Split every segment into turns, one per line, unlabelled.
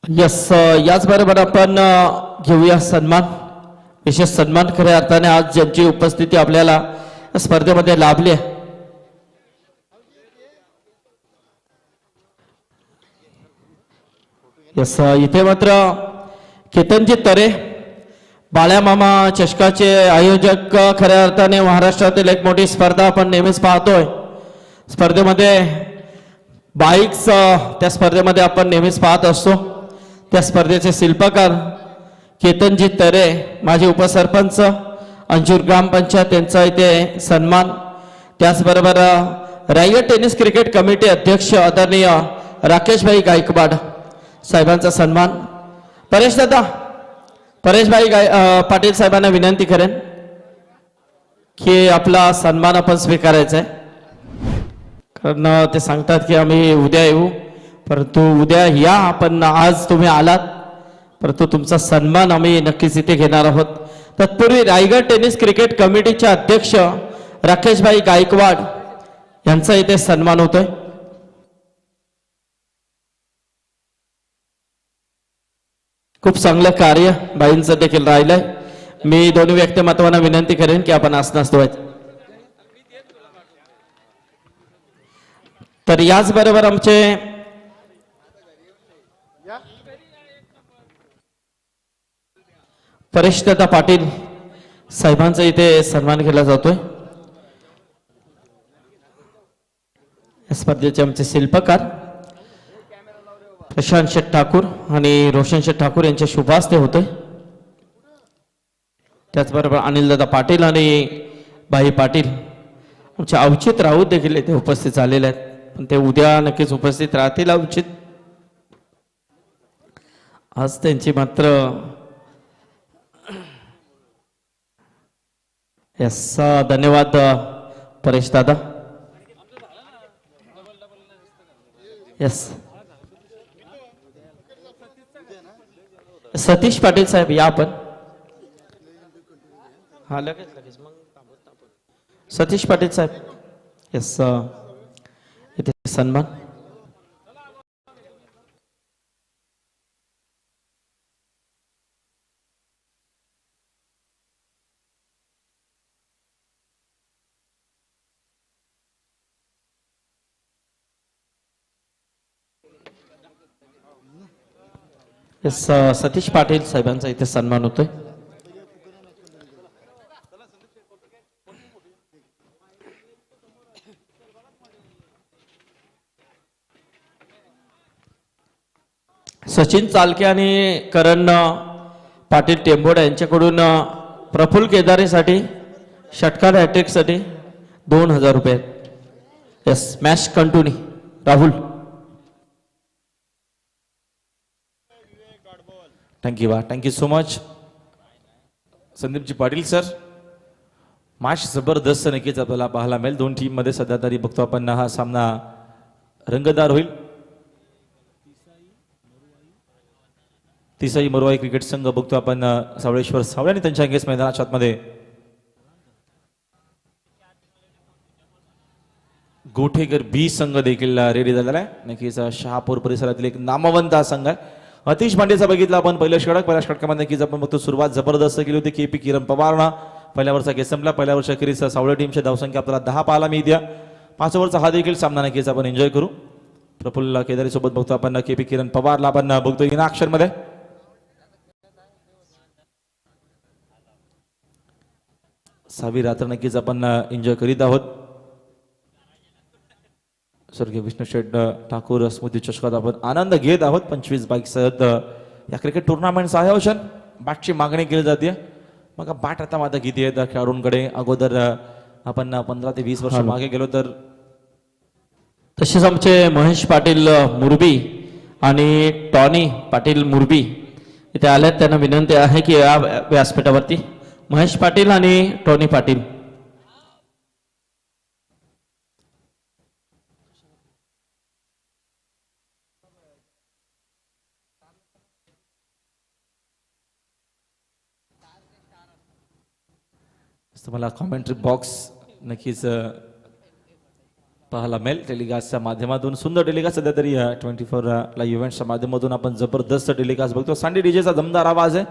Yes याचबरोबर आपण घेऊया सन्मान विशेष सन्मान खऱ्या अर्थाने आज ज्यांची उपस्थिती आपल्याला स्पर्धेमध्ये लाभली आहे. यस इथे मात्र केतनजी तरे बाळ्या मामा चषकाचे आयोजक खऱ्या अर्थाने महाराष्ट्रातील एक मोठी स्पर्धा आपण नेहमीच पाहतोय. स्पर्धेमध्ये बाईक्स त्या स्पर्धेमध्ये आपण नेहमीच पाहत असतो. त्या स्पर्धेचे शिल्पकार केतनजी तरे माजी उपसरपंच अंजूर ग्रामपंचायत यांचा इथे सन्मान. त्याचबरोबर रायगड टेनिस क्रिकेट कमिटी अध्यक्ष आदरणीय राकेशभाई गायकवाड साहेबांचा सन्मान. परेशभाई पाटील साहेबांना विनंती करेन की आपला सन्मान आपण स्वीकारायचा आहे. कारण ते सांगतात की आम्ही उद्या येऊ, परंतु उद्या या आपण आज तुम्ही आलात, परंतु तुमचा सन्मान आम्ही नक्कीच इथे घेणार आहोत. तत्पूर्वी रायगड टेनिस क्रिकेट कमिटीचे अध्यक्ष राकेशभाई गायकवाड यांचा इथे सन्मान होतोय. खूप चांगलं कार्य बाईंचं देखील राहिलंय. मी दोन्ही व्यक्तिमत्वांना विनंती करेन की आपण आसनास व्हायचं. तर याचबरोबर आमचे परेशदादा पाटील साहेबांचा इथे सन्मान केला जातोय. या स्पर्धेचे आमचे शिल्पकार प्रशांत शेठ ठाकूर आणि रोशन शेठ ठाकूर यांच्या शुभ हस्ते होते. त्याचबरोबर अनिलदादा पाटील आणि भाई पाटील आमचे अवचित राऊत देखील इथे उपस्थित झालेले आहेत, पण ते उद्या नक्कीच उपस्थित राहतील. अवचित आज त्यांची मात्र यस धन्यवाद परेश दादा. यस सतीश पाटील साहेब या आपण. हा लगेच मग सतीश पाटील साहेब यस इथे सन्मान. यस सतीश पाटील साहेबांचा इथे सन्मान होतोय. सचिन चालके आणि करण पाटील टेंबोडा यांच्याकडून प्रफुल्ल केदारेसाठी षटकार हॅट्रिकसाठी 2000 रुपये. Yes match continue Rahul.
Thank you so much संदीपजी पाटील सर. मॅच जबरदस्त नक्कीच आपल्याला पाहायला मिळेल. दोन टीम मध्ये सध्या तरी बघतो आपण हा सामना रंगतदार होईल. तिसाई मरुवाई क्रिकेट संघ बघतो आपण सावळेश्वर सावळे आणि त्यांच्या अंगेस मैदानाच्या आतमध्ये गोठेकर बी संघ देखील रेडी झालेला आहे. नक्कीच शहापूर परिसरातील एक नामवंत हा संघ आहे. अतिश पांडेचा बघितला आपण पहिल्या षटकामध्ये नक्कीच आपण बघतो सुरुवात जबरदस्त केली होती. केपी किरण पवारना पहिल्या वर्षा केस संपला. पहिल्या वर्षा अखेरीस सावळे टीमची धावसंख्या आपल्याला 10 पाहायला मिळते. 5 ओव्हरचा हा देखील सामना नक्कीच आपण एन्जॉय करू. प्रफुल्ल केदारी सोबत बघतो आपण केपी किरण पवारला आपण बघतो इन ॲक्शन मध्ये. सहावी रात्र नक्कीच आपण एन्जॉय करीत आहोत. स्वर्गीय विष्णू शेठ ठाकूर स्मृती चषकात आपण आनंद घेत आहोत. 25 बाईक सहित या क्रिकेट टुर्नामेंटचं आयोजन. बॅटची मागणी केली जाते. मग बॅट आता मात्र किती आहेत खेळाडूंकडे. अगोदर आपण 15 ते 20 वर्ष मागे गेलो तर
तसेच आमचे महेश पाटील मुरबी आणि टॉनी पाटील मुरबी इथे आल्यात. त्यांना विनंती आहे की या व्यासपीठावरती महेश पाटील आणि टॉनी पाटील.
तुम्हाला कॉमेंट्री बॉक्स नक्कीच पाहायला मिळेल टेलिकास्टच्या माध्यमातून. सुंदर टेलिकास्ट सध्या तरी 24 लाईव्ह इव्हेंट्सच्या माध्यमातून आपण जबरदस्त टेलिकास्ट बघतो. सांडी डीजेचा दमदार आवाज आहे.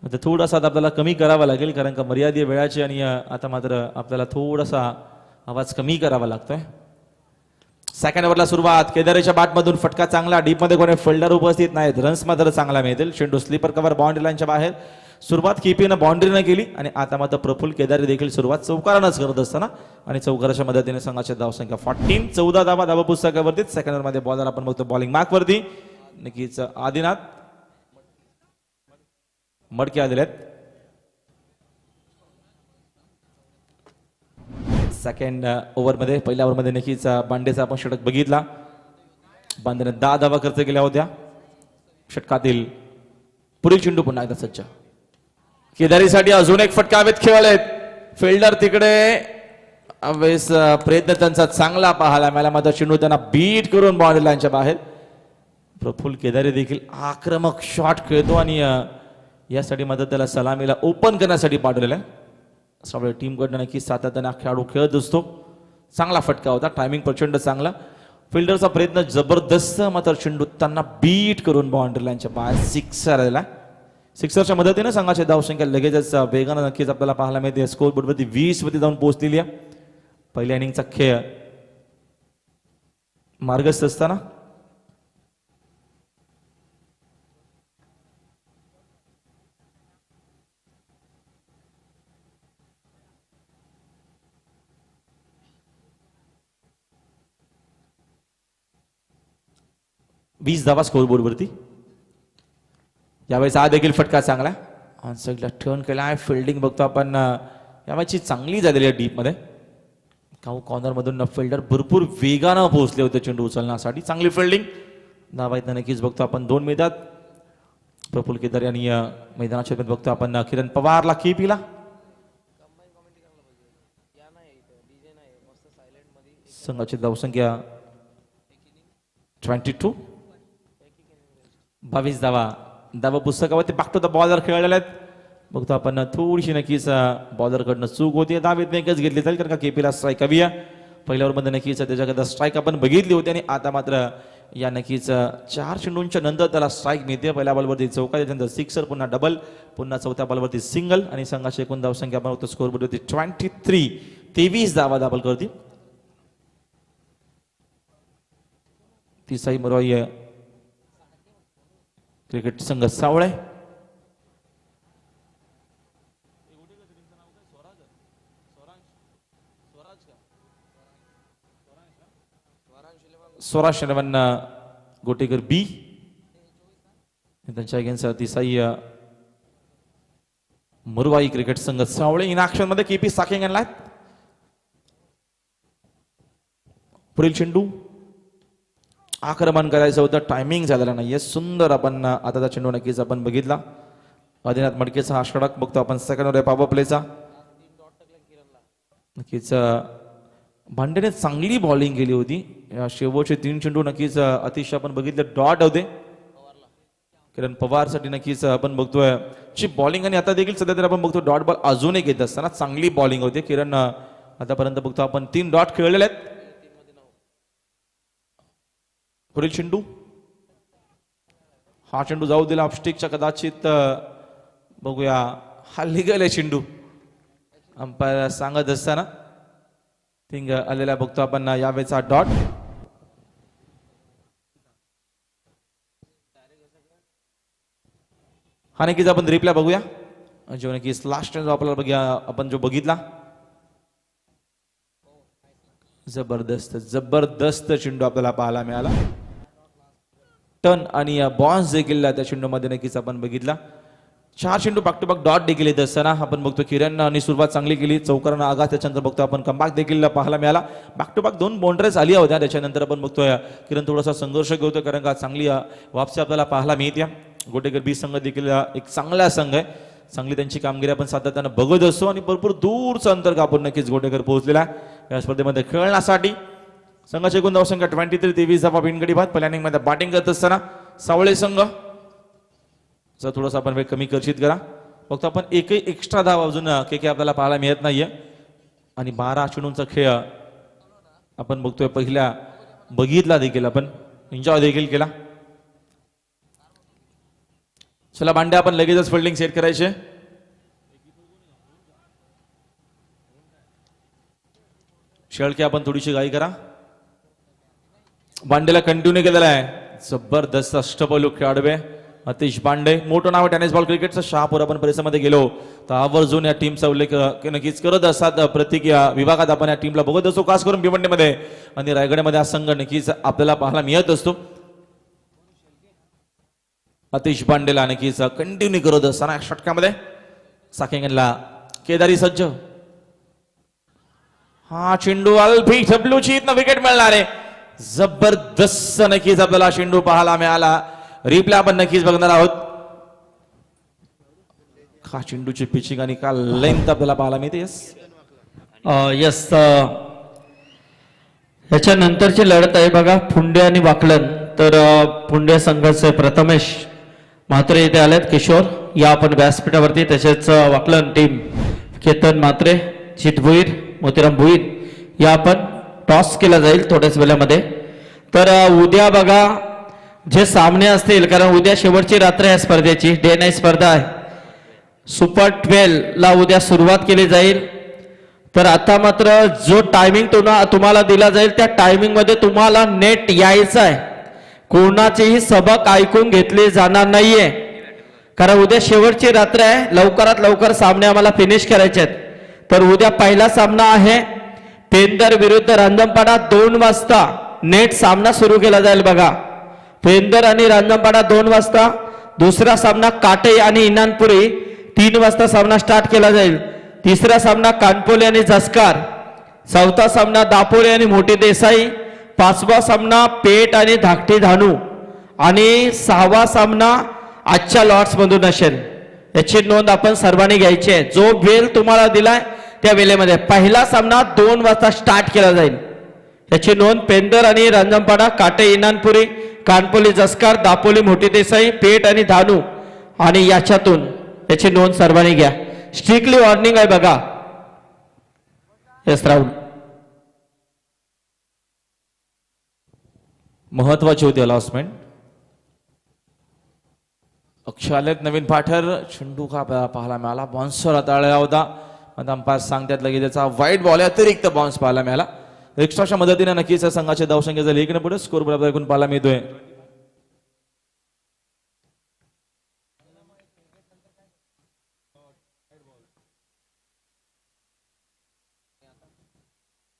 म्हणजे थोडासा आता आपल्याला कमी करावा लागेल कारण का मर्यादित वेळाची आणि आता मात्र आपल्याला थोडासा आवाज कमी करावा लागतोय. सेकंड ओव्हरला सुरुवात. केदारेच्या बॅटमधून फटका चांगला. डीपमध्ये कोणी फिल्डर उपस्थित नाहीत. रन्स मात्र चांगला मिळतील. चेंडू स्लीपर कव्हर बाउंड्री लाईनच्या बाहेर. सुरुवात कीपीनं बाउंड्रीनं केली आणि आता मात्र प्रफुल्ल केदारी देखील सुरुवात चौकारानंच करत असताना आणि चौकाराच्या मदतीने संघाची धावसंख्या 14. 14 धावा धावा पुस्तकावरती. सेकंड ओव्हरमध्ये बॉलर आपण बघतो बॉलिंग मार्कवरती. नक्कीच आदिनाथ मडके आलेले आहेत. सेकंड ओव्हरमध्ये पहिल्या ओव्हरमध्ये नक्कीच बांडेचा आपण षटक बघितला. बांडेने 10 धावा खर्च केल्या होत्या. षटकातील पुढील चेंडू पुन्हा एकदा सज्ज. केदारीसाठी अजून एक फटका हवेत खेळलेत. फिल्डर तिकडे वेळेस प्रयत्न त्यांचा चांगला पाहायला मिळाला. मात्र चेंडू त्यांना बीट करून बाउंड्री लाईनच्या बाहेर. प्रफुल्ल केदारी देखील आक्रमक शॉट खेळतो आणि यासाठी मात्र त्याला सलामीला ओपन करण्यासाठी पाठवलेलं आहे. सगळ्या टीमकडनं नक्कीच सातत्याने खेळाडू खेळत असतो. चांगला फटका होता. टायमिंग प्रचंड चांगला. फिल्डरचा प्रयत्न जबरदस्त. मात्र चेंडू त्यांना बीट करून बाउंड्री लाईनच्या बाहेर सिक्सर आलेला. सिक्सरच्या मदतीने संघाची धावसंख्या लगेचच वेगानं नक्कीच आपल्याला पाहायला मिळते. स्कोर बोर्डवरती 20 वरती जाऊन पोहोचलेली आहे. पहिल्या इनिंगचा खेळ मार्गस्थ असताना वीस धावा स्कोर बोर्डवरती. यावेळेस हा देखील फटका चांगला. ऑन साईडला टर्न केला आहे. फिल्डिंग बघतो आपण यावेळेची चांगली झालेली आहे डीपमध्ये. काऊ कॉर्नरमधून फिल्डर भरपूर वेगानं पोहोचले होते चेंडू उचलण्यासाठी. चांगली फिल्डिंग. धावा इथं नक्कीच बघतो आपण 2 मिळतात. प्रफुल्ल केदारी आणि मैदानाच्या बघतो आपण किरण पवारला केपीला. संघाची धावसंख्या 22. 22 धावा धावा पुस्तकावरती. बघतो तर बॉलर खेळलेले आहेत. बघतो आपण थोडीशी नक्कीच बॉलरकडनं चूक होती. धावेत एकच घेतली जाईल कारण का केपीला स्ट्राईक हवी आहे. पहिल्या ओव्हरमध्ये नक्कीच त्याच्याकडे स्ट्राईक आपण बघितली होती आणि आता मात्र या नक्कीच 4 चेंडूंच्या नंतर त्याला स्ट्राईक मिळते. पहिल्या बॉलवरती चौका, त्याच्यानंतर सिक्सर, पुन्हा डबल, पुन्हा चौथ्या बॉलवरती सिंगल आणि संघाची एकूण धावसंख्या आपण होतो स्कोर बोर्डवरती 23. 23 धावा दाबल करते. तिसाई मुरवाई क्रिकेट संघ सावळे. स्वराज शनवन गोटेकर बी त्यांच्या अगेन्स्ट तिसाई मुरवाई क्रिकेट संघ सावळे. इन ऍक्शन मध्ये केपी साकिंग आणलाय. पुढील चेंडू आक्रमण करायचं होतं. टायमिंग झालेला नाहीये. सुंदर आपण आता चेंडू नक्कीच आपण बघितला. आदिनाथ मडकेचा हा षटक बघतो आपण सेकंड ओव्हर पॉवर प्लेचा. नक्कीच भांडेने चांगली बॉलिंग केली होती. शेवटचे 3 चेंडू नक्कीच अतिशय आपण बघितले डॉट होते. किरण पवारसाठी नक्कीच आपण बघतोय ची बॉलिंग आणि आता देखील सध्या तर आपण बघतो डॉट बॉल अजून एक येत असताना चांगली बॉलिंग होते. किरण आतापर्यंत बघतो आपण 3 डॉट खेळलेले आहेत. पुढील चेंडू हा चेंडू जाऊ दिला ऑफस्टिकच्या. कदाचित बघूया हा लिगल आहे चेंडू. अंपायर सांगत असताना थिंग आलेला बघतो आपण यावेळेचा डॉट. हा नक्कीच आपण रिप्लाय बघूया. जो नक्कीच लास्ट आपल्याला बघूया आपण जो बघितला. जबरदस्त जबरदस्त चेंडू आपल्याला पाहायला मिळाला. टर्न आणि बॉन्स देखील त्या चेंडूमध्ये नक्कीच आपण बघितला. 4 चेंडू बॅक टू बॅक डॉट देखील येत असताना आपण बघतो किरण आणि सुरुवात चांगली केली. चौकारानं आघात, त्याच्यानंतर बघतो आपण कमबॅक देखील पाहायला मिळाला. बॅक टू बॅक 2 बाउंड्रीज आल्या होत्या. त्याच्यानंतर आपण बघतोय किरण थोडासा संघर्ष घेतो कारण का चांगली वापसी आपल्याला पाहायला मिळते. गोटेकर बी संघ देखील एक चांगला संघ आहे. चांगली त्यांची कामगिरी आपण सातत्यानं बघत असतो आणि भरपूर दूरचं अंतर कापून नक्कीच गोटेकर पोहोचलेला आहे या स्पर्धेमध्ये खेळण्यासाठी. संघाची एकूण धावसंख्या 23. 23 धावा बिनगडी बाद. पहिल्या इनिंगमध्ये बॅटिंग करत असताना सावळे संघ जर थोडंसं आपण वेळ कमी कर्षित करा. फक्त आपण एकही एक्स्ट्रा धावा अजून के आपल्याला पाहायला मिळत नाहीये आणि 12 चेंडूंचा खेळ आपण बघतोय पहिल्या बघितला देखील आपण एन्जॉय देखील केला. चला बांडे आपण लगेचच फिल्डिंग सेट करायचे. शेळके आपण थोडीशी घाई करा. बांडेला कंटिन्यू केलेला आहे. जबरदस्त अष्टपैलू खेळाडू आहे अतिश बांडे. मोठं नाव टेनिस बॉल क्रिकेटचं. शहापूर आपण परिसरामध्ये गेलो तर आवर्जून या टीमचा उल्लेख नक्कीच करत असतात. प्रत्येक या विभागात आपण या टीमला बघत असतो, खास करून भिवंडीमध्ये आणि रायगडमध्ये हा संघ नक्कीच आपल्याला पाहायला मिळत असतो. अतिश बांडेला नक्कीच कंटिन्यू करत असताना षटकामध्ये साकेंगनला केदारी सज्ज. हा चेंडू अल्फी डब्ल्यूची विकेट मिळणार आहे. जबरदस्त नक्कीच आपल्याला चेंडू पाहायला मिळाला. रिप्ले आपण नक्कीच बघणार आहोत. का चेंडूची पिचिंग आणि का लेंथ आपल्याला पाहायला मिळते.
यस याच्या नंतरची लढत आहे बघा फुंडे आणि वाकलन. तर फुंडे संघाचे प्रथमेश म्हात्रे इथे आलेत. किशोर या आपण व्यासपीठावरती. तसेच वाकलन टीम केतन म्हात्रे, जित भुईर, मोतीराम भुईर या आपण टॉस केला जाईल थोड्याच वेळामध्ये. तर उद्या बघा जे सामने असतील, कारण उद्या शेवटची रात्र आहे स्पर्धेची. डे नाईट स्पर्धा आहे. सुपर 12 ला उद्या सुरुवात केली जाईल. तर आता मात्र जो टायमिंग तुम्हाला दिला जाईल त्या टायमिंग मध्ये तुम्हाला नेट यायचं आहे. कोणाचीही सबक ऐकून घेतली जाणार नाहीये, कारण उद्या शेवटची रात्र आहे. लवकरात लवकर सामने आम्हाला फिनिश करायचे आहेत. तर उद्या पहिला सामना आहे पेंदर विरुद्ध रांजणपाडा. 2 वाजता नेट सामना सुरू केला जाईल बघा. पेंदर आणि रांजणपाडा 2 वाजता. दुसरा सामना काटे आणि इनानपुरी 3 वाजता सामना स्टार्ट केला जाईल. तिसरा सामना कानपोले आणि जसकार. चौथा सामना दापोरे आणि मोठी देसाई. 5वा सामना पेठ आणि धाकटी धानू. आणि 6वा सामना आजच्या लॉट्स मधून असेल. याची नोंद आपण सर्वांनी घ्यायची आहे. जो वेळ तुम्हाला दिलाय त्या वेळेमध्ये पहिला सामना 2 वाजता स्टार्ट केला जाईल. याची नोंद पेंदर आणि रांजणपाडा, काटे इनानपुरी, कानपोली जसकार, दापोली मोठी देसाई, पेठ आणि धानू. आणि याच्यातून याची नोंद सर्वांनी घ्या. स्ट्रिक्टली वॉर्निंग आहे बघा. यस राहुल.
महत्वाची होती अनाउन्समेंट. अक्षालयात नवीन पाठर. चेंडू का पाहायला मिळाला. बाउन्सर हाताळला होता. अंपायर सांगतात लगेच त्याचा वाईट बॉल अतिरिक्त बाउन्स पाहायला मिळाला. एक्स्ट्राच्या मदतीने नक्कीच संघाचे धावसंख्या झाली 1 पुढे. स्कोर बरोबर ऐकून पाहायला मिळतोय.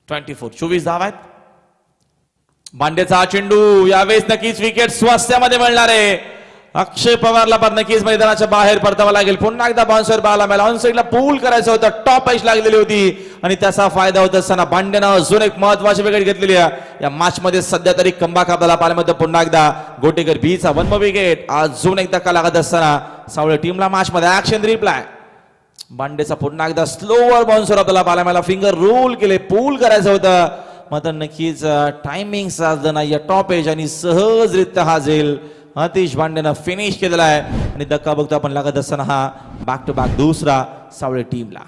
.24 24 धावा आहेत. बांडेचा चेंडू यावेळेस नक्कीच विकेट स्वास्थ्यामध्ये मिळणार आहे. अक्षय पवारला पण नक्कीच मैदानाच्या बाहेर परतावा लागेल. पुन्हा एकदा बाउन्सर पाहायला मिळाला. ऑन साईडला पूल करायचं होतं. टॉप एज लागलेली होती आणि त्याचा फायदा होत असताना बांडेनं अजून एक महत्वाची विकेट घेतलेली आहे या मॅच मध्ये. सध्या तरी कमबॅक आपल्याला पाहायला मिळतं. पुन्हा एकदा गोटेकर बीचा 1 विकेट. अजून एक धक्का लागत असताना सावळे टीमला मॅच मध्ये ऍक्शन रिप्लाय. बांडेचा पुन्हा एकदा स्लोवर बाउन्सर आपल्याला पाहायला मिळाला. फिंगर रोल केले. पूल करायचं होतं मात्र नक्कीच टायमिंग साधलं नाही या टॉप एज आणि सहजरित्या हा झेल अतिश बांडेनं फिनिश केलेला आहे. आणि धक्का बघतो आपण लागत असताना हा बॅक टू बॅक दुसरा सावळे टीमला.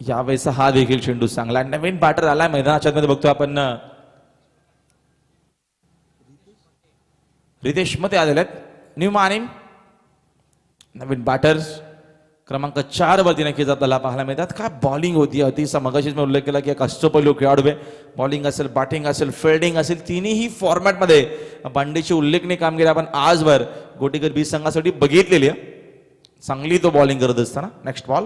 यावेळेस हा देखील चेंडू चांगला. नवीन बॅटर आलाय मैदानाच्या मध्ये बघतो आपण. रितेश मते आलेले आहेत. न्यू मानिंग नवीन बॅटर क्रमांक 4 वरती नक्कीच आपल्याला पाहायला मिळतात. काय बॉलिंग होती अतिशय. मगाशीच मी उल्लेख केला की एक अष्टपैलू खेळाडू आहे. बॉलिंग असेल, बॅटिंग असेल, फिल्डिंग असेल, तिन्ही फॉर्मॅटमध्ये बांडेची उल्लेखनीय कामगिरी आपण आजवर गोटेकर बी संघासाठी बघितलेली आहे. चांगली तो बॉलिंग करत असताना. Next ball.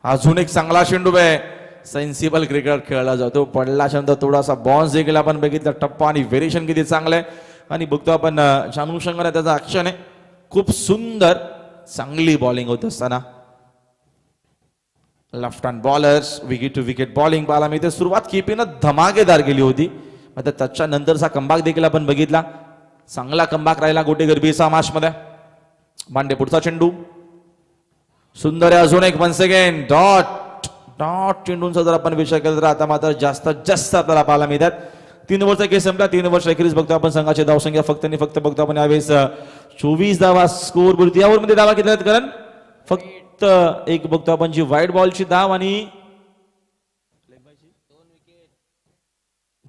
अजून एक चांगला चेंडू आहे. सेन्सिबल क्रिकेट खेळला जातो. पडल्यानंतर थोडासा बॉन्स देखील आपण बघितला. टप्पा आणि व्हेरिएशन किती चांगलं आहे. आणि बघतो आपण शानू शंकर त्याचा ऍक्शन आहे. खूप सुंदर चांगली बॉलिंग होत असताना left hand bowlers wicket to wicket bowling पाहायला मिळते. सुरुवात केपीनं धमाकेदार केली होती, मात्र त्याच्या नंतरचा कंबाक देखील आपण बघितला. चांगला कंबाक राहिला गोटेकर बीचा मॅचमध्ये. भांडे पुढचा चेंडू सुंदर आहे, अजून एक वन्स अगेन डॉट डॉट चेंडूंचा जर आपण विचार केला तर आता मात्र जास्तीत जास्त आपल्याला पाहायला मिळतात. 3 ओव्हरचा केस संपला. 3 ओव्हर अखेरीस बघतो आपण संघाची धावसंख्या फक्त आणि फक्त बघतो आपण यावेळेस 24 धावा स्कोर बोलतो. या ओव्हरमध्ये धावा किती आहेत कारण फक्त एक बघतो आपण जी व्हाईट बॉलची धाव आणि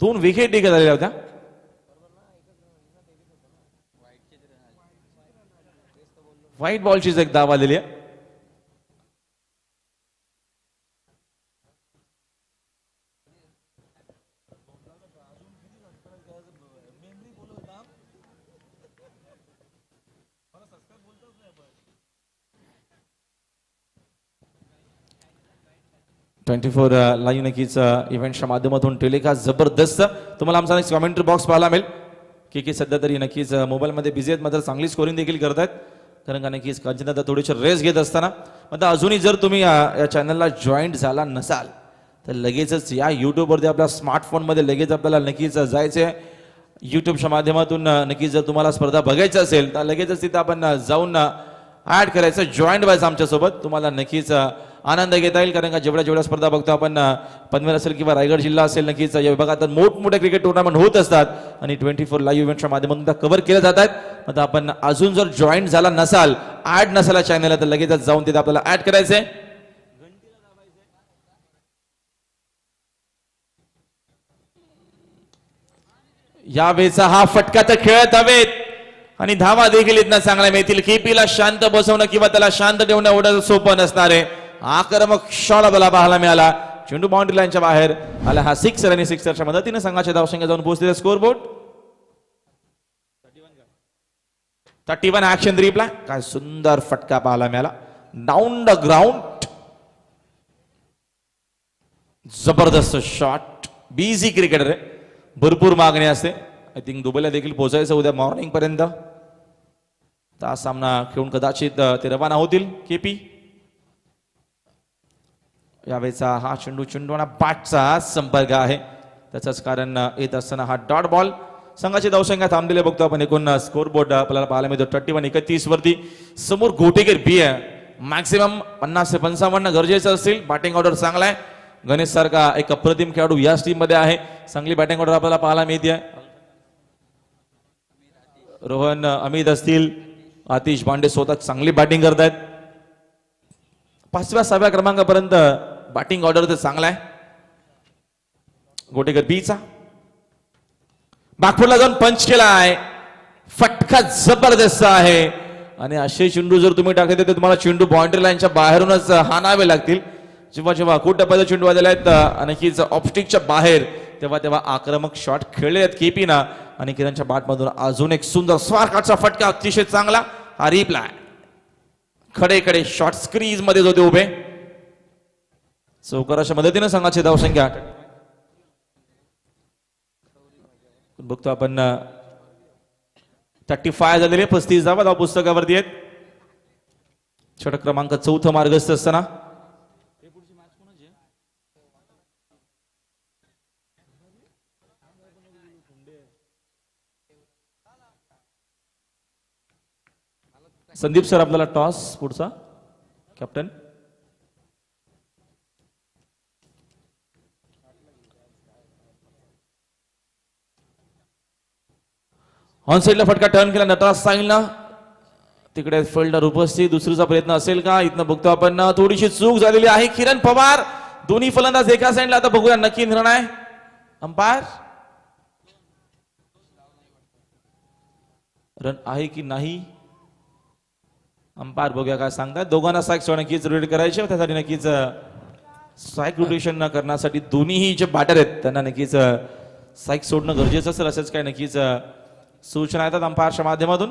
2 विकेट देखील झालेल्या होत्या. व्हाईट बॉलचीच एक धाव आलेली आहे. लाईव्ह नक्कीच इव्हेंटच्या माध्यमातून टेलिकास्ट जबरदस्त. तुम्हाला आमचा नेक्स्ट कॉमेंट्री बॉक्स पाहायला मिळेल की सध्या तरी नक्कीच मोबाईलमध्ये बिझी आहेत, मात्र चांगली स्कोरिंग देखील करत आहेत. कारण का नक्कीच कांचनदा थोडीशी रेस घेत असताना आता अजूनही जर तुम्ही या चॅनलला जॉईंट झाला नसाल तर लगेचच या यूट्यूबवरती आपल्या स्मार्टफोनमध्ये लगेच आपल्याला नक्कीच जायचे. यूट्यूबच्या माध्यमातून नक्कीच जर तुम्हाला स्पर्धा बघायची असेल तर लगेचच तिथं आपण जाऊन ऍड करायचं, जॉईंट व्हायचं आमच्यासोबत. तुम्हाला नक्कीच आनंद घेता येईल. कारण का जेवढ्या स्पर्धा बघतो आपण पनवेल असेल किंवा रायगड जिल्हा असेल नक्कीच या विभागात मोठमोठे क्रिकेट टुर्नामेंट होत असतात आणि 24 लाईव्ह इव्हेंटच्या माध्यमातून त्या कव्हर केल्या जातात. आता आपण अजून जर जॉईंट झाला नसाल, ऍड नसाल चॅनलला तर लगेचच जाऊन तिथे आपल्याला ऍड करायचंय. यावेळेचा हा फटका तर खेळत हवेत आणि धावा देखील इथनं चांगल्या मिळतील. केपीला शांत बसवणं किंवा त्याला शांत ठेवणं एवढं सोपं नसणार आहे. आक्रमक शॉट आपल्याला पाहायला मिळाला. चेंडू बाउंड्री लाईनच्या बाहेर आला. हा 6 आणि 6च्या मदतीने संघाच्या धावसंख्या जाऊन पोहोचलेला स्कोर बोर्ड 31. Action reply. काय सुंदर फटका पाहायला मिळाला डाऊन द ग्राउंड. जबरदस्त शॉट. बिझी क्रिकेटर आहे, भरपूर मागणी असते. आय थिंक दुबईला देखील पोहोचायचं उद्या मॉर्निंग पर्यंत. हा सामना खेळून कदाचित ते रवाना होतील केपी. यावेळेचा हा चेंडू आणि बॅटचा संपर्क आहे, त्याचंच कारण येत असताना हा डॉट बॉल. संघाची धावसंख्या थांबलेले बघतो आपण. एकूण स्कोर बोर्ड आपल्याला पाहायला मिळतो 31-31 वरती. समोर गोटेकर बी आहे. मॅक्सिमम 50 ते 55 गरजेचं असतील. बॅटिंग ऑर्डर चांगला आहे. गणेश सारखा एक अप्रतिम खेळाडू याच टीम मध्ये आहे. चांगली बॅटिंग ऑर्डर आपल्याला पाहायला मिळते. रोहन अमित असतील, आतिश पांडे स्वतः चांगली बॅटिंग करतायत. 5व्या-6व्या क्रमांकापर्यंत बॅटिंग ऑर्डर तर चांगला आहे. गोटेकर बीचा बागपूरला जाऊन पंच केला आहे. फटका जबरदस्त आहे आणि असे चेंडू जर तुम्ही टाकले तर तुम्हाला चेंडू बाउंड्री लाईनच्या बाहेरूनच हाणावे लागतील. जेव्हा खूप टप्प्याचे चेंडू आलेले आहेत आणखीच ऑफस्टिकच्या बाहेर तेव्हा आक्रमक शॉट खेळले आहेत केपीना आणि किरणच्या बॅटमधून अजून एक सुंदर स्वारकाचा फटका अतिशय चांगला. हा रिप्लाय खडे शॉट स्क्रीज मध्ये होते उभे. चौकाराच्या मदतीने संघाची धावसंख्या बघतो आपण 35 झालेले. 35 धावा धाव पुस्तकावरती आहेत. षटक क्रमांक 4 मार्गस्थ असताना संदीप सर आपल्याला टॉस पुढचा कॅप्टन. ऑन साईडला फटका टर्न केला नटराज साईलना. तिकडे फिल्डर उपस्थित. दुसरीचा प्रयत्न असेल का इथनं बघतो आपण. थोडीशी चूक झालेली आहे. किरण पवार दोन्ही फलंदाज एका साईडला. आता बघूया नक्की निर्णय अंपायर रन आहे की नाही. अंपायर बघूया काय सांगतात. दोघांना स्ट्राईक नक्कीच रोटेट करायचे. त्यासाठी नक्कीच स्ट्राईक रोटेशन करण्यासाठी दोन्हीही जे बॅटर आहेत त्यांना नक्कीच स्ट्राईक सोडणं गरजेचं असेल. असंच काय नक्कीच सूचना येतात अंपायरच्या माध्यमातून.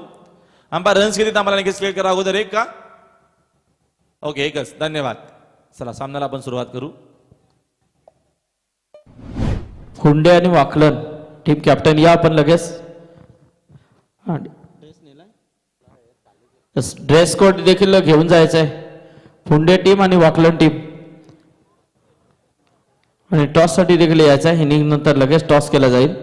अंपायर रन्स किती आम्हाला नक्कीच क्लिअर करा. अगोदर एक का ओके एकच. धन्यवाद. चला सामन्याला आपण सुरुवात करू.
हुंडे आणि वाकलन टीम कॅप्टन या आपण लगेच. ड्रेस कोड देखील घेऊन जायचं आहे. फुंडे टीम आणि वाकलन टीम आणि टॉससाठी देखील यायचं आहे. इनिंग नंतर लगेच टॉस केला जाईल.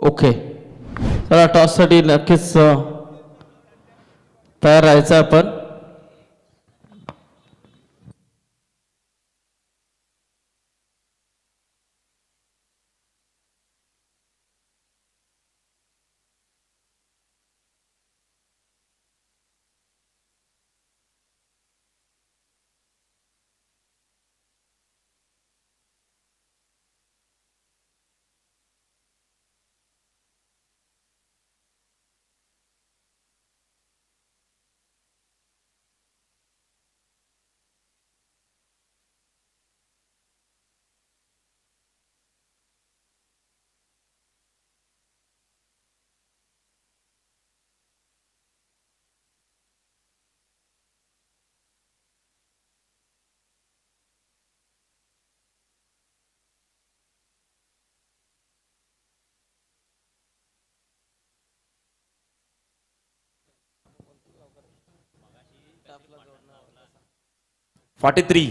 ओके, चला टॉससाठी नक्कीच तयार राहायचं आपण.
Forty three.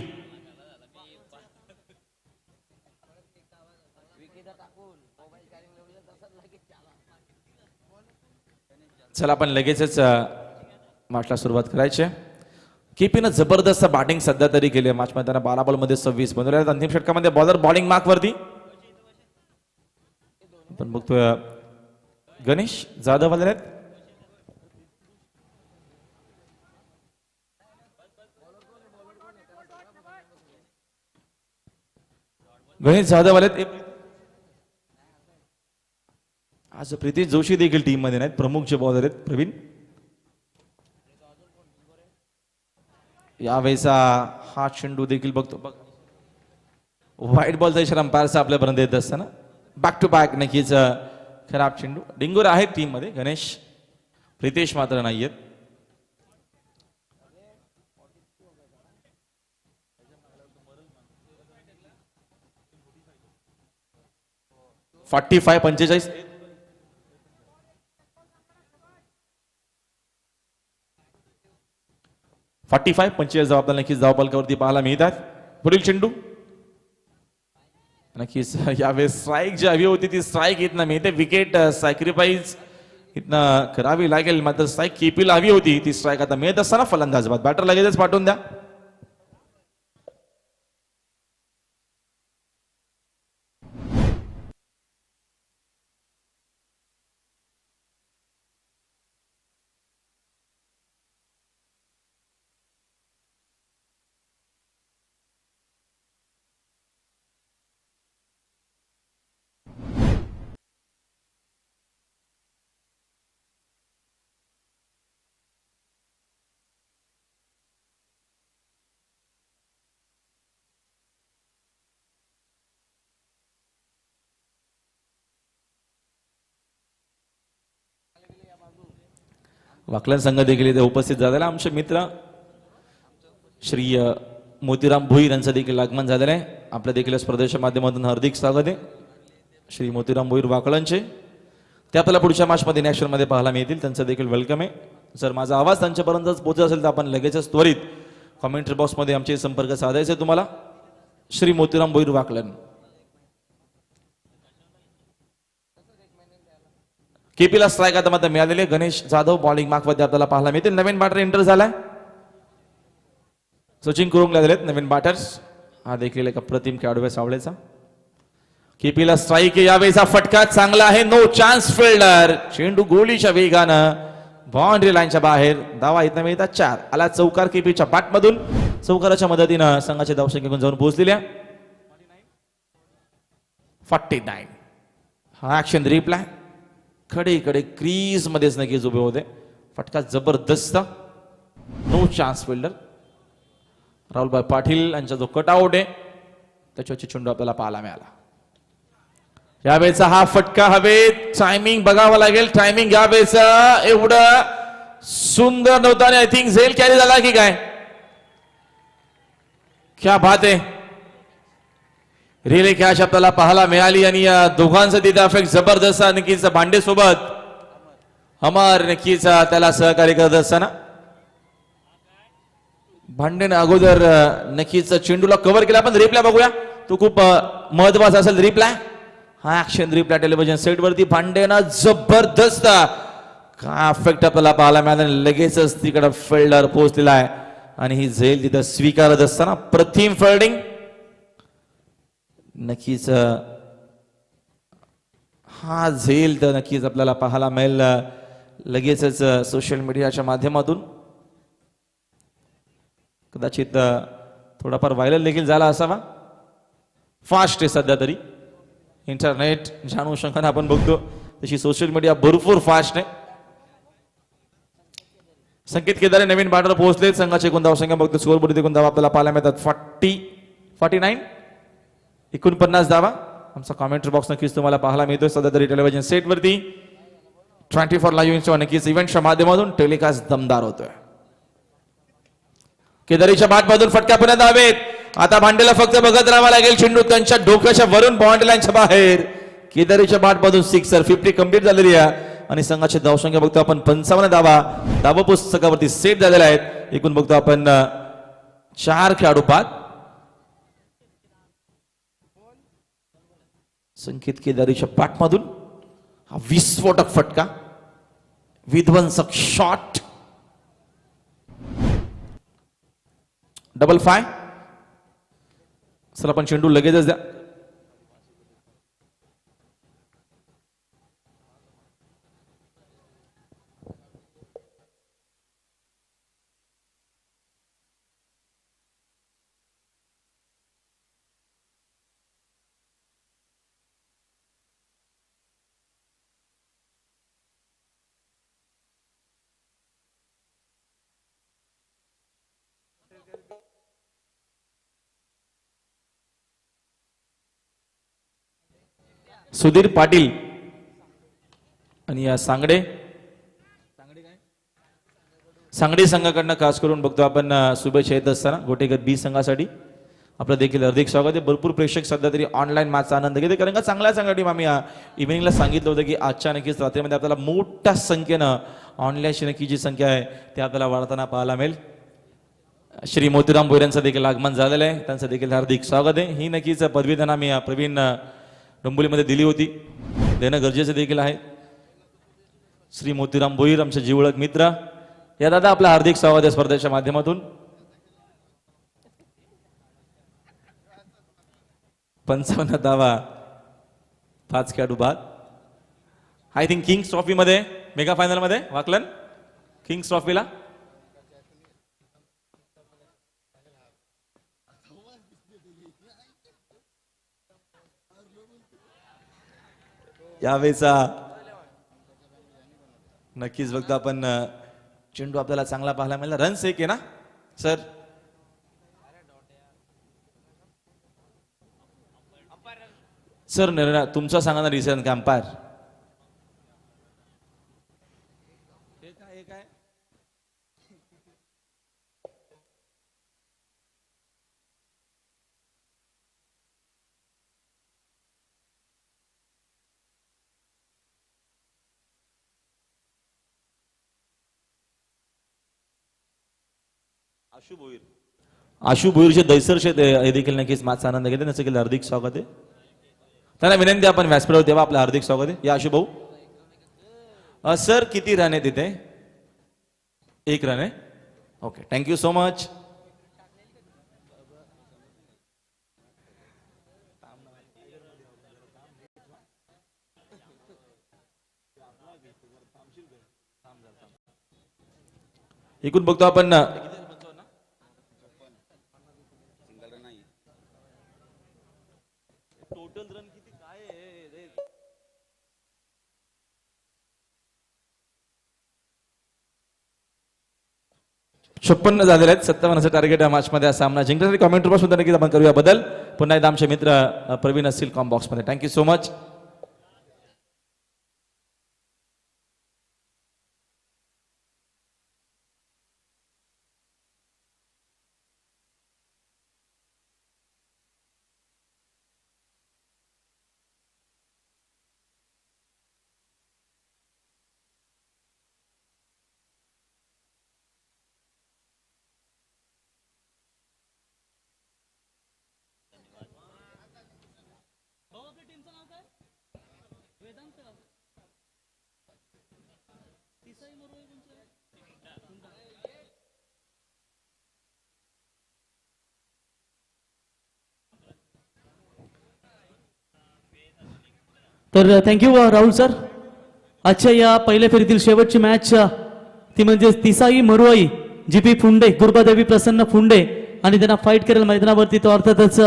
चला आपण लगेचच मॅचला सुरुवात करायची. केपीनं जबरदस्त बॅटिंग सध्या तरी केली आहे. मॅच मध्ये त्यांना 12 बॉलमध्ये 26 बनवले. अंतिम षटकामध्ये बॉलर बॉलिंग मार्क वरती. आपण बघतोय गणेश जाधव आलेले आहेत. गणेश जाधव आलेत. आज प्रीतीश जोशी देखील टीम मध्ये नाहीत. प्रमुख जे बॉलर आहेत प्रवीण. यावेळेचा हा चेंडू देखील बघतो बघ. व्हाईट बॉलचा इशारा अंपायरचा आपल्यापर्यंत येत असताना बॅक टू बॅक नक्कीच खराब चेंडू. डिंगोर आहेत टीम मध्ये. गणेश प्रीतेश मात्र नाहीयेत. Forty five 45. 45 जाव आपल्याला नक्कीच धावपलकावरती पाहायला मिळतात. पुढील चेंडू नक्कीच यावेळेस स्ट्राईक जी हवी होती ती स्ट्राईक इथनं मिळते. विकेट सॅक्रिफाईस इथनं करावी लागेल. मात्र स्ट्राईक केपीला हवी होती ती स्ट्राईक आता मिळत असताना फलंदाज बाद. बॅटर लगेचच पाठवून द्या. वाकलन संघ देखील इथे उपस्थित झालेला. आमचे मित्र श्री मोतीराम भोईर यांचं देखील आगमन झालेलं आहे. आपल्या देखील स्पर्धेच्या माध्यमातून हार्दिक स्वागत आहे श्री मोतीराम भोईर वाकळांचे. ते आपल्याला पुढच्या मॅचमध्ये नॅशनलमध्ये पाहायला मिळतील. त्यांचं देखील वेलकम आहे. जर माझा आवाज त्यांच्यापर्यंत पोहोचत असेल तर आपण लगेचच त्वरित कमेंट्री बॉक्समध्ये आमचे संपर्क साधायचे तुम्हाला. श्री मोतीराम भोईर वाकलन. केपीला स्ट्राईक आता मात्र मिळालेले. गणेश जाधव बॉलिंग मार्कमध्ये आपल्याला पाहायला मिळतील. नवीन बॅटर एंटर झालाय. सचिन कुरुंगला दिलेत नवीन बॅटर्स. हा देखील एक अप्रतिम खेळाडू आहे सावळेचा. केपीला स्ट्राईक यावेळेचा फटका चांगला आहे. No chance fielder. चेंडू गोलीच्या वेगानं बाउंड्री लाईनच्या बाहेर. धावा इथं मिळतात 4. आला चौकार केपीच्या बॅटमधून. चौकाराच्या मदतीनं संघाचे धावसंख्येकडून जाऊन पोहोचलेल्या 49. हा ऍक्शन रिप्लाय. खडे क्रीज मध्येच नक्कीच उभे होते. फटका जबरदस्त. No chance fielder. Rahulbhai Patil यांचा जो कट आउट आहे त्याच्यावरची चेंडू आपल्याला पाहायला मिळाला. यावेळेचा हा फटका हवेत. टायमिंग बघावं लागेल. टायमिंग यावेळेचा एवढं सुंदर नव्हतं आणि आय थिंक झेल कॅरी झाला की काय. क्या बात आहे. रिले कॅच आपल्याला पाहायला मिळाली आणि या दोघांचा तिथे अफेक्ट जबरदस्त. नक्कीच भांडे सोबत अमर नक्कीच त्याला सहकार्य करत असताना भांडेने अगोदर नक्कीच चेंडूला कव्हर केला. आपण रिप्लाय बघूया. तो खूप महत्वाचा असेल रिप्लाय. हा ऍक्शन रिप्लाय टेलिव्हिजन सेट वरती. भांडेना जबरदस्त काय अफेक्ट आपल्याला पाहायला मिळाला. लगेचच तिकडे फिल्डर पोहोचलेला आहे आणि ही झेल तिथं स्वीकारत असताना प्रथम फिल्डिंग. नक्कीच हा झेल तर नक्कीच आपल्याला पाहायला मिळेल लगेचच सोशल मीडियाच्या माध्यमातून. कदाचित थोडाफार व्हायरल देखील झाला असावा. फास्ट आहे सध्या तरी इंटरनेट ज्या अनुषंगाने आपण बघतो तशी सोशल मीडिया भरपूर फास्ट आहे. संकेत केदारे नवीन बॅटर पोहोचले. संघाचे एकूण धावसंख्या बघतो स्कोर बोर्ड एकूण धावा आपल्याला पाहायला मिळतात 49. 49 धावा. आमचा कॉमेंट्री बॉक्स नक्कीच तुम्हाला पाहायला मिळतोय सध्या तरी टेलिव्हिजन सेट वरती. 24 लाईव्ह नक्कीच इव्हेंटच्या माध्यमातून टेलिकास्ट दमदार होतोय. केदारीच्या बॅटमधून फटका पुण्यात हवेत. आता भांडेला फक्त बघत राहावं लागेल. चेंडू त्यांच्या डोक्याच्या वरून बाउंड्री लाईनच्या बाहेर. केदारीच्या बॅटमधून 6 50 कंप्लीट झालेली आहे आणि संघाची धावसंख्या बघतो आपण 55 धावा धावा पुस्तकावरती सेट झालेल्या आहेत. एकूण बघतो आपण 4 खेळाडू बाद. संकेत केदारीच्या बॅटमधून हा विस्फोटक फटका. विध्वंसक शॉट. 5 सर आपण चेंडू लगेचच द्या. सुधीर पाटील आणि या सांगडे संघाकडनं खास करून बघतो आपण शुभेच्छा येत असताना गोटेकर बी संघासाठी आपलं देखील हार्दिक स्वागत आहे. भरपूर प्रेक्षक सध्या तरी ऑनलाईन मॅचचा आनंद घेते कारण का चांगल्या चांगल्या टीम आम्ही इव्हिनिंगला सांगितलं होतं की आजच्या नक्कीच रात्रीमध्ये आपल्याला मोठ्या संख्येनं ऑनलाईनची नक्की जी संख्या आहे ती आपल्याला वाढताना पाहायला मिळेल. श्री मोतीराम भोईर यांचं देखील आगमन झालेलं आहे. त्यांचं देखील हार्दिक स्वागत आहे. ही नक्कीच पदवीदान आम्ही प्रवीण डोंबिवलीमध्ये दिली होती. देणं गरजेचं देखील आहे. श्री मोतीराम भोईर आमचे जिवलग मित्र या दादा आपला हार्दिक स्वागत आहे स्पर्धेच्या माध्यमातून. 55 धावा 5 खेळाडू बाद. आय थिंक किंग्स ट्रॉफी मध्ये मेगा फायनल मध्ये वाकलन किंग्स ट्रॉफीला यावेळेचा नक्कीच बघतो आपण चेंडू आपल्याला चांगला पाहायला मिळाला. रन्स एक आहे ना सर. सर निर्णय तुमचा सांगा ना रिझन का अंपायर आशु भोईरचे दैसरचे हे देखील नक्कीच माझा आनंद घेते त्याचं देखील हार्दिक स्वागत आहे. त्यांना विनंती आपण व्यासपीठावर तेव्हा आपलं हार्दिक स्वागत आहे. या आशु भाऊ. सर किती रन आहे तिथे? 1 रन आहे. Okay, thank you so much. एकूण बघतो आपण 56 झालेले आहेत. 57चं टार्गेट या मॅच मध्ये. हा सामना जिंकण्यासाठी कॉमेंट सुद्धा नक्कीच आपण करूया. बदल पुन्हा एकदा आमचे मित्र प्रवीण असतील कॉम बॉक्स मध्ये. Thank you so much.
तर थँक्यू राहुल सर. आजच्या या पहिल्या फेरीतील शेवटची मॅच ती म्हणजे तिसाई मरुआई जीपी फुंडे, गुरुबादेवी प्रसन्न फुंडे आणि त्यांना फाईट करेल मैदानावरती तो अर्थातच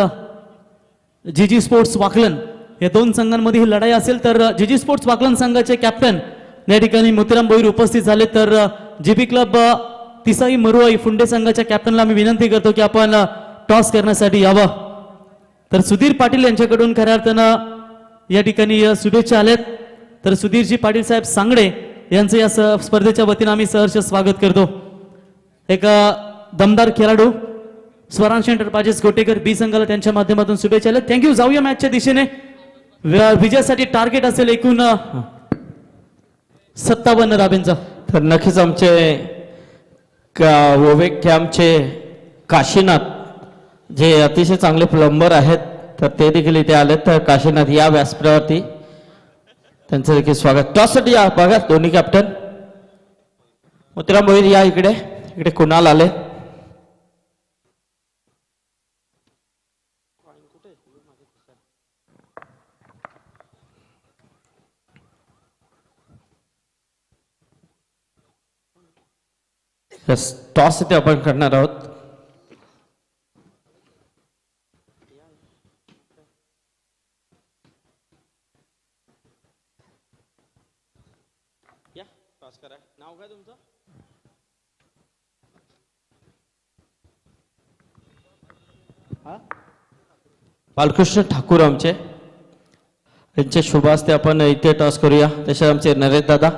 जीजी स्पोर्ट्स वाकलन. या दोन संघांमध्ये ही लढाई असेल. तर जीजी स्पोर्ट्स वाकलन संघाचे कॅप्टन या ठिकाणी मोतीराम भोईर उपस्थित झाले. तर जीपी क्लब तिसाई मरुआई फुंडे संघाच्या कॅप्टनला मी विनंती करतो की आपण टॉस करण्यासाठी यावं. तर सुधीर पाटील यांच्याकडून खऱ्या अर्थानं या ठिकाणी शुभेच्छा आल्यात. तर सुधीरजी पाटील साहेब सांगडे यांचं या स्पर्धेच्या वतीनं आम्ही सहर्ष स्वागत करतो. एक दमदार खेळाडू स्वरांश एंटरप्राइजेस गोटेकर बी संघाला त्यांच्या माध्यमातून शुभेच्छा आल्यात. थँक्यू. जाऊया मॅचच्या दिशेने. विजयासाठी टार्गेट असेल एकूण 57 धाब्यांचा.
तर नक्कीच आमचे ओवेक कॅम्पचे काशीनाथ जे अतिशय चांगले प्लंबर आहेत तर ते देखील इथे आलेत. तर काशीनाथ या व्यासपीठावरती त्यांचं देखील स्वागत. टॉससाठी या बघा दोन्ही कॅप्टन. मोतीराम भोईर या इकडे. इकडे कुणाल आले. टॉस इथे आपण करणार आहोत.
नाव काय तुमचं?
बालकृष्ण ठाकूर आमचे यांचे शुभ हस्ते आपण इथे टॉस करूया. तसे आमचे नरेश दादा,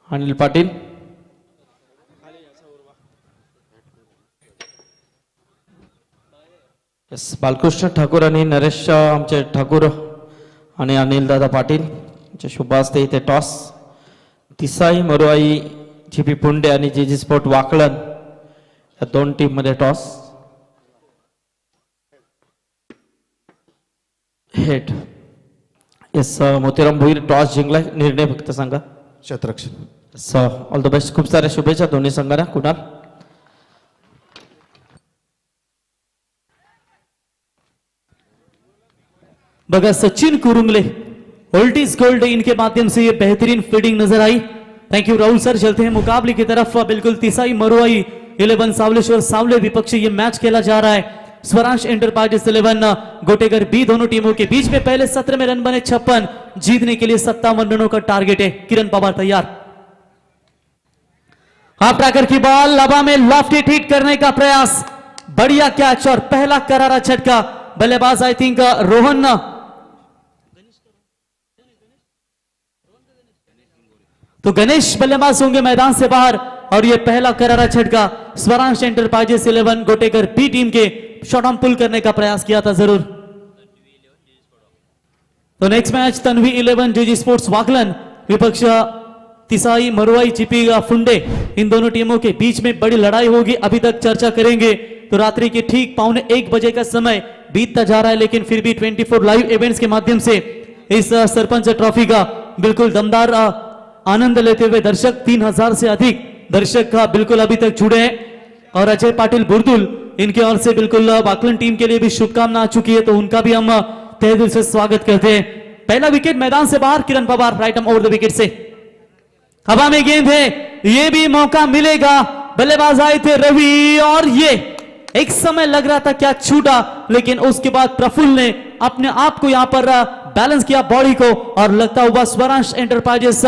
अनिल पाटील, बालकृष्ण ठाकूर आणि नरेश आमचे ठाकूर आणि अनिल दादा पाटील यांचे शुभ हस्ते इथे टॉस. तिसाई मरुआई जीपी पुंडे आणि जीजी स्पोर्ट वाकलन या दोन टीम मध्ये toss. Head. Yes Motiram Bhoir toss जिंकला. निर्णय फक्त सांगा.
क्षेत्ररक्षण.
All the best. खूप साऱ्या शुभेच्छा दोन्ही संघांना. कुणाल
बघा Sachin Kurungale old is gold इनके माध्यम से ये बेहतरीन फील्डिंग नजर आई. Thank you Rahul sir. चलते हैं मुकाबले की तरफ. बिल्कुल तिसाई मरुआई 11 सावलेश्वर सावले विपक्षी ये मैच खेला जा रहा है. स्वरांश एंटरप्राइजेस 11 गोटेगर बी दोनों टीमों के बीच में. पहले सत्र में रन बने 56. जीतने के लिए 57 रनों का टारगेट है. किरण पवार तैयार. हाफ ट्रैकर की बॉल लबा में लॉफ्ट हिट करने का प्रयास. बढ़िया कैच और पहला करारा झटका. बल्लेबाज आई थिंक रोहन तो गणेश बल्लेबाज होंगे मैदान से बाहर. और ये पहला करारा झटका. Swaransh enterprises 11 Gotekar B team के शॉट ऑन पुल करने का प्रयास किया था जरूर. तो नेक्स्ट मैच तन्वी 11 जीजी स्पोर्ट्स वाकलन विपक्ष तिसाई मरुआई जीपी फुंडे, इन दोनों टीमों के बीच में बड़ी लड़ाई होगी, अभी तक चर्चा करेंगे। तो रात्रि के ठीक 12:45 का समय बीतता जा रहा है, लेकिन फिर भी 24 लाइव इवेंट्स के माध्यम से इस सरपंच ट्रॉफी का बिल्कुल दमदार आनंद लेते हुए दर्शक 3000 से अधिक दर्शक का बिल्कुल अभी तक जुड़े हैं। और अजय पाटिल बुर्दुल, इनके ओर से बिल्कुल बाकलन टीम के लिए भी शुभकामना आ चुकी है, तो उनका भी हम तहे दिल से स्वागत करते हैं। पहला विकेट मैदान से बाहर, Kiran Pawar right arm over the wicket से, हवा में गेंद है, ये भी मौका मिलेगा। बल्लेबाज आए थे रवि, और ये एक समय लग रहा था क्या छूटा, लेकिन उसके बाद प्रफुल्ल ने अपने आप को यहां पर बैलेंस किया बॉडी को, और लगता हुआ Swaransh enterprises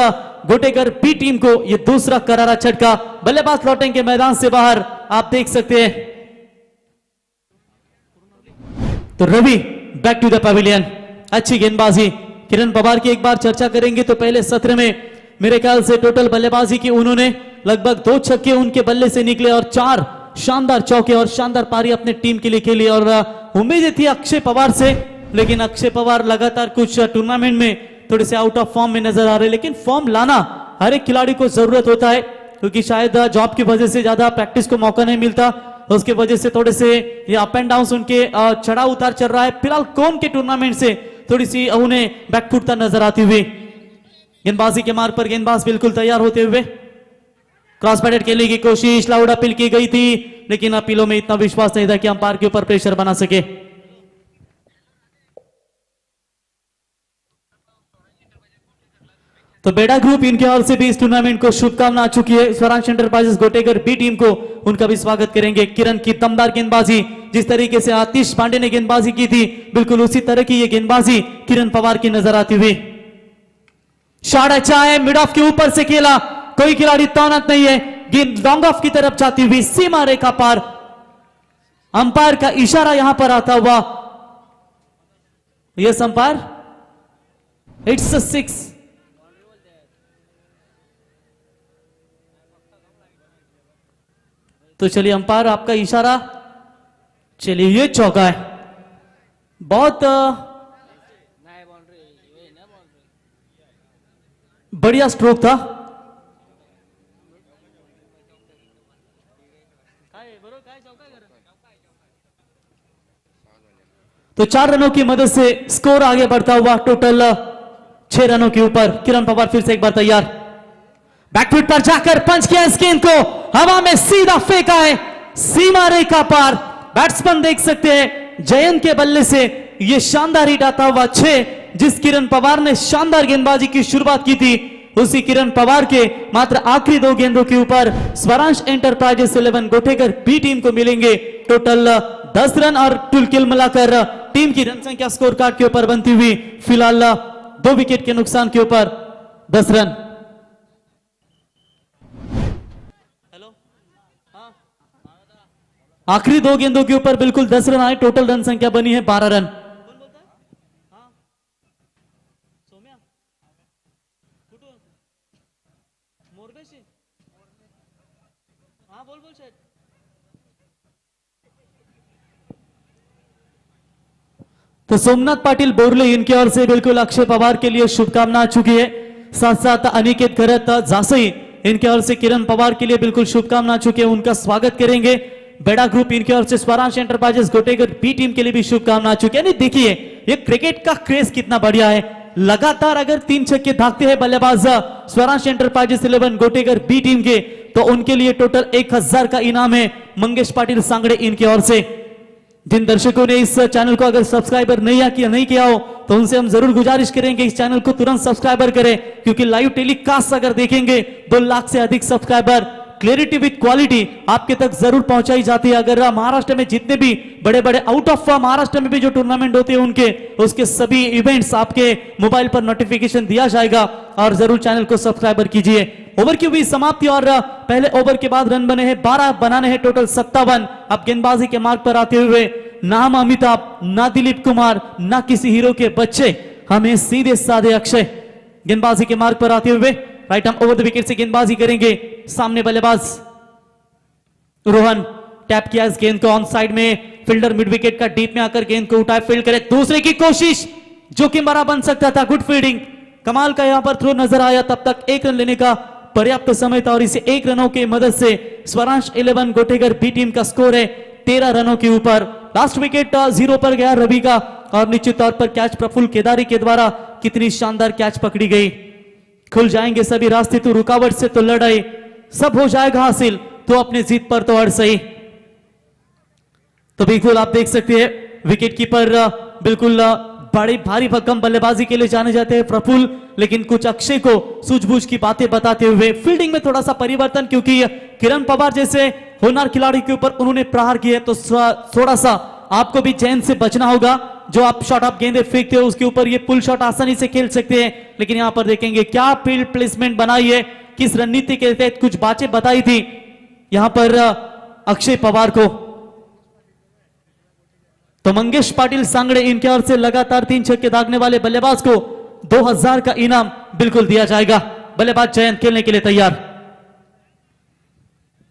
Gotekar B team को ये दूसरा करारा झटका। बल्लेबाज लौटेंगे मैदान से बाहर, आप देख सकते हैं। तो Ravi back to the pavilion, अच्छी गेंदबाजी। किरण पवार की एक बार चर्चा करेंगे तो पहले सत्र में मेरे ख्याल से टोटल बल्लेबाजी की उन्होंने लगभग 2 छक्के उनके बल्ले से निकले और 4 शानदार चौके और शानदार पारी अपने टीम के लिए खेली। और उम्मीद थी अक्षय पवार से, लेकिन अक्षय पवार लगातार कुछ टूर्नामेंट में थोड़े से आउट ऑफ फॉर्म में नजर आ रहे, लेकिन फॉर्म लाना हर एक खिलाड़ी को जरूरत होता है, क्योंकि शायद जॉब की वजह से ज्यादा प्रैक्टिस को मौका नहीं मिलता, उसके वजह से थोड़े से ये अप एंड डाउन उनके चढ़ाव उतार चल रहा है। फिलहाल कौन के टूर्नामेंट से थोड़ी सी उन्हें बैकफुटता नजर आती हुई। गेंदबाजी के मार्ग पर गेंदबाज बिल्कुल तैयार होते हुए, क्रॉस बैटेड खेलने की कोशिश, लाउड अपील की गई थी, लेकिन अपीलों में इतना विश्वास नहीं था कि अंपायर के ऊपर प्रेशर बना सके। तो बेड़ा ग्रुप, इनके ओर से भी इस टूर्नामेंट को शुभकामना आ चुकी है। Swaransh enterprises Gotekar B team को उनका भी स्वागत करेंगे। किरण की दमदार गेंदबाजी, जिस तरीके से आतिश पांडे ने गेंदबाजी की थी, बिल्कुल उसी तरह की ये गेंदबाजी किरण पवार की नजर आती हुई। शॉट अच्छा है, मिड ऑफ के ऊपर से खेला, कोई खिलाड़ी तैनात नहीं है, गेंद लॉन्ग ऑफ की तरफ जाती हुई सीमा रेखा पार, अंपायर का इशारा यहां पर आता हुआ। Yes umpire, it's 6। तो चलिए अंपायर आपका इशारा, चलिए ये चौका है, बहुत बढ़िया स्ट्रोक था। तो 4 रनों की मदद से स्कोर आगे बढ़ता हुआ टोटल 6 रनों के ऊपर। किरण पवार फिर से एक बार तैयार, बैकफुट पर जाकर पंच किया इस गेंद को, हवा में सीधा फेंका है, सीमा रेखा पार। बैट्समैन देख सकते हैं जयंत के बल्ले से यह शानदार हिट आता हुआ 6, जिस किरण पवार ने शानदार गेंदबाजी की शुरुआत की थी, उसी किरण पवार के मात्र आखिरी 2 गेंदों के ऊपर Swaransh enterprises 11 Gotekar B team को मिलेंगे टोटल 10 रन, और कुल मिलाकर टीम की रन संख्या स्कोर कार्ड के ऊपर बनती हुई फिलहाल 2 विकेट के नुकसान के ऊपर 10 रन। आखिरी 2 गेंदों के ऊपर बिल्कुल 10 रन आए, टोटल रन संख्या बनी है 12 रन। तो सोमनाथ पाटिल बोरले, इनकी ओर से बिल्कुल अक्षय पवार के लिए शुभकामना आ चुकी है। साथ साथ अनिकेत करत जासई, इनके ओर से किरण पवार के लिए बिल्कुल शुभकामना आ चुकी है, उनका स्वागत करेंगे। बेड़ा ग्रुप, इनके ओर से Swaransh enterprises Gotekar B team के लिए भी शुभकामना आ चुकी है। नहीं देखिए ये क्रिकेट का क्रेज कितना बढ़िया है, लगातार अगर 3 छक्के भागते हैं बल्लेबाज Swaransh enterprises 11 Gotekar B team के, तो उनके लिए टोटल 1000 का इनाम है मंगेश पाटिल सांगड़े इनके ओर से। जिन दर्शकों ने इस चैनल को अगर सब्सक्राइबर नहीं किया हो, तो उनसे हम जरूर गुजारिश करेंगे इस चैनल को तुरंत सब्सक्राइबर करें, क्योंकि लाइव टेलीकास्ट अगर देखेंगे 2 लाख से अधिक सब्सक्राइबर, क्लैरिटी विद क्वालिटी आपके तक जरूर पहुंचाई जाती है। अगर महाराष्ट्र में जितने भी बड़े बड़े आउट ऑफ महाराष्ट्र में भी जो टूर्नामेंट होते हैं उनके उसके सभी इवेंट्स आपके मोबाइल पर नोटिफिकेशन दिया जाएगा, और जरूर चैनल को सब्सक्राइबर कीजिए। ओवर की हुई समाप्ति, और पहले ओवर के बाद रन बने हैं 12, बनाने हैं टोटल 57। अब गेंदबाजी के मार्ग पर आते हुए ना हम अमिताभ, ना दिलीप कुमार, ना किसी हीरो के बच्चे, हमें सीधे साधे अक्षय गेंदबाजी के मार्ग पर आते हुए right arm over the wicket से गेंदबाजी करेंगे। सामने बल्लेबाज रोहन, टैप किया इस गेंद को ऑन साइड में, फील्डर मिड विकेट का डीप में आकर गेंद को उठाए, फील्ड करे, दूसरे की कोशिश, जोखिम भरा बन सकता था, गुड फील्डिंग, कमाल का यहां पर थ्रो नजर आया। तब तक 1 रन लेने का पर्याप्त समय था और इसे 1 रनों की मदद से स्वरांश 11 गोटेगर बी टीम का स्कोर है 13 रनों के ऊपर। लास्ट विकेट 0 पर गया रवि का और निश्चित तौर पर कैच प्रफुल्ल केदारी के द्वारा कितनी शानदार कैच पकड़ी गई। खुल जाएंगे सभी रास्ते, तो रुकावट से तो लड़ाई सब हो जाएगा हासिल, तो अपने जीत पर तो अड़ सही। तो बिल्कुल आप देख सकते हैं विकेट कीपर बिल्कुल बड़ी भारी भरकम बल्लेबाजी के लिए जाने जाते हैं प्रफुल्ल, लेकिन कुछ अक्षय को सूझबूझ की बातें बताते हुए फील्डिंग में थोड़ा सा परिवर्तन, क्योंकि किरण पवार जैसे होनहार खिलाड़ी के ऊपर उन्होंने प्रहार किए, तो थोड़ा सा आपको भी चैन से बचना होगा। जो आप शॉट आप गेंदे फेंकते हो उसके ऊपर ये पुल शॉट आसानी से खेल सकते हैं, लेकिन यहां पर देखेंगे क्या फील्ड प्लेसमेंट बनाई है, किस रणनीति के तहत कुछ बातें बताई थी यहां पर अक्षय पवार को। तो मंगेश पाटिल सांगड़े इनके ओर से लगातार 3 छक्के दागने वाले बल्लेबाज को 2000 का इनाम बिल्कुल दिया जाएगा। बल्लेबाज जयंत खेलने के लिए तैयार।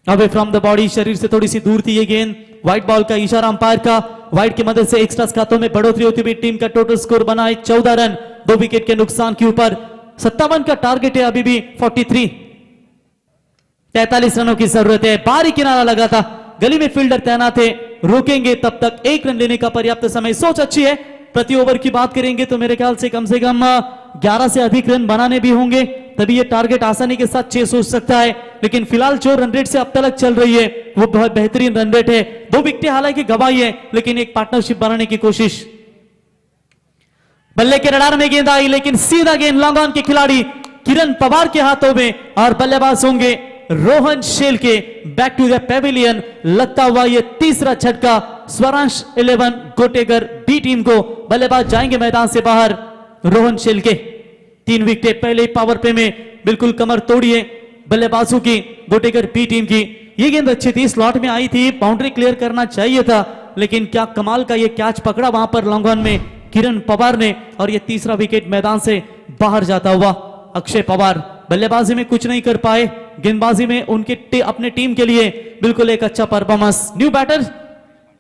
अवे फ्रॉम द बॉडी, शरीर से थोड़ी सी दूर थी ये गेंद। व्हाइट बॉल का इशारा अंपायर का, व्हाइट की मदद से एक्स्ट्रास खातों में बढ़ोतरी होती हुई टीम का टोटल स्कोर बना है 14 रन 2 विकेट के नुकसान के ऊपर। 57 का टारगेट है अभी भी 43, 43 रनों की जरूरत है। बाहरी किनारा लगा था, गली में फील्डर तैनात है, रोकेंगे तब तक 1 रन लेने का पर्याप्त समय। सोच अच्छी है, प्रति ओवर की बात करेंगे तो मेरे ख्याल से कम 11 से अधिक रन बनाने भी होंगे, तभी ये टारगेट आसानी के साथ 6 सोच सकता है। लेकिन फिलहाल जो रन रेट से अब तक चल रही है वो बहुत बेहतरीन रन रेट है। 2 विकेटें हालांकि गंवाई है, लेकिन एक पार्टनरशिप बनाने की कोशिश। बल्ले के रडार में गेंद आई, लेकिन सीधा गेंद लॉन्ग ऑन के खिलाड़ी किरण पवार के हाथों में और बल्लेबाज होंगे रोहन शेल के। बैक टू द पेविलियन लगता हुआ ये तीसरा झटका स्वरांश 11 गोटेगर बी टीम को। बल्लेबाज जाएंगे मैदान से बाहर रोहन शेल के। 3 विकेट पहले पावर प्ले में बिल्कुल कमर तोड़िए बल्लेबाजों की गोटेगर बी टीम की। ये गेंद अच्छी थी, स्लॉट में आई थी, बाउंड्री क्लियर करना चाहिए था, लेकिन क्या कमाल का ये कैच पकड़ा वहां पर लॉन्ग ऑन में किरण पवार ने, और ये तीसरा विकेट मैदान से बाहर जाता हुआ। अक्षय पवार बल्लेबाजी में कुछ नहीं कर पाए, गेंदबाजी में उनके अपने टीम के लिए बिल्कुल एक अच्छा परफॉर्मेंस। न्यू बैटर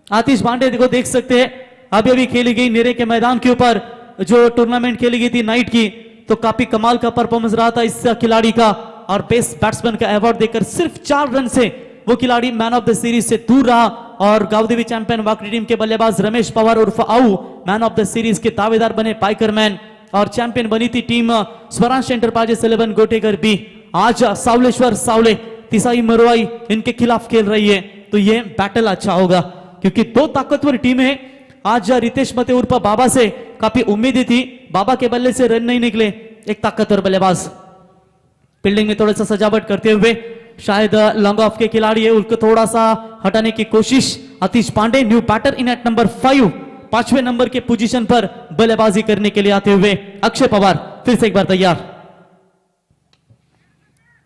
आतिश पांडे को देख सकते हैं, अभी खेली गई निरे के मैदान के ऊपर जो टूर्नामेंट खेली गई थी नाइट की, तो काफी कमाल का परफॉर्मेंस रहा था इस खिलाड़ी का, और बेस्ट बैट्समैन का अवार्ड देकर सिर्फ 4 रन से वो खिलाड़ी मैन ऑफ द सीरीज से दूर रहा। और गावदेवी चैंपियन वाकड़ी टीम के बल्लेबाज रमेश पवार उर्फ आऊ मैन ऑफ द सीरीज के दावेदार बने पाइकरमैन, और चैंपियन बनी थी team Swaransh enterprises 11 Gotegar B. आज सावलेश्वर सावले तिसाई मरवाई इनके खिलाफ खेल रही है, तो ये बैटल अच्छा होगा, क्योंकि 2 ताकतवर टीमें हैं। आज रितेश मते उर्फ बाबा से काफी उम्मीदें थी, बाबा के बल्ले से रन नहीं निकले। एक ताकतवर बल्लेबाज फील्डिंग में थोड़ा सा सजावट करते हुए, शायद लॉन्ग ऑफ के खिलाड़ी है उनको थोड़ा सा हटाने की कोशिश। Atish Pande new batter in at number 5, 5वें नंबर के पोजीशन पर बल्लेबाजी करने के लिए आते हुए अक्षय पवार फिर से एक बार तैयार।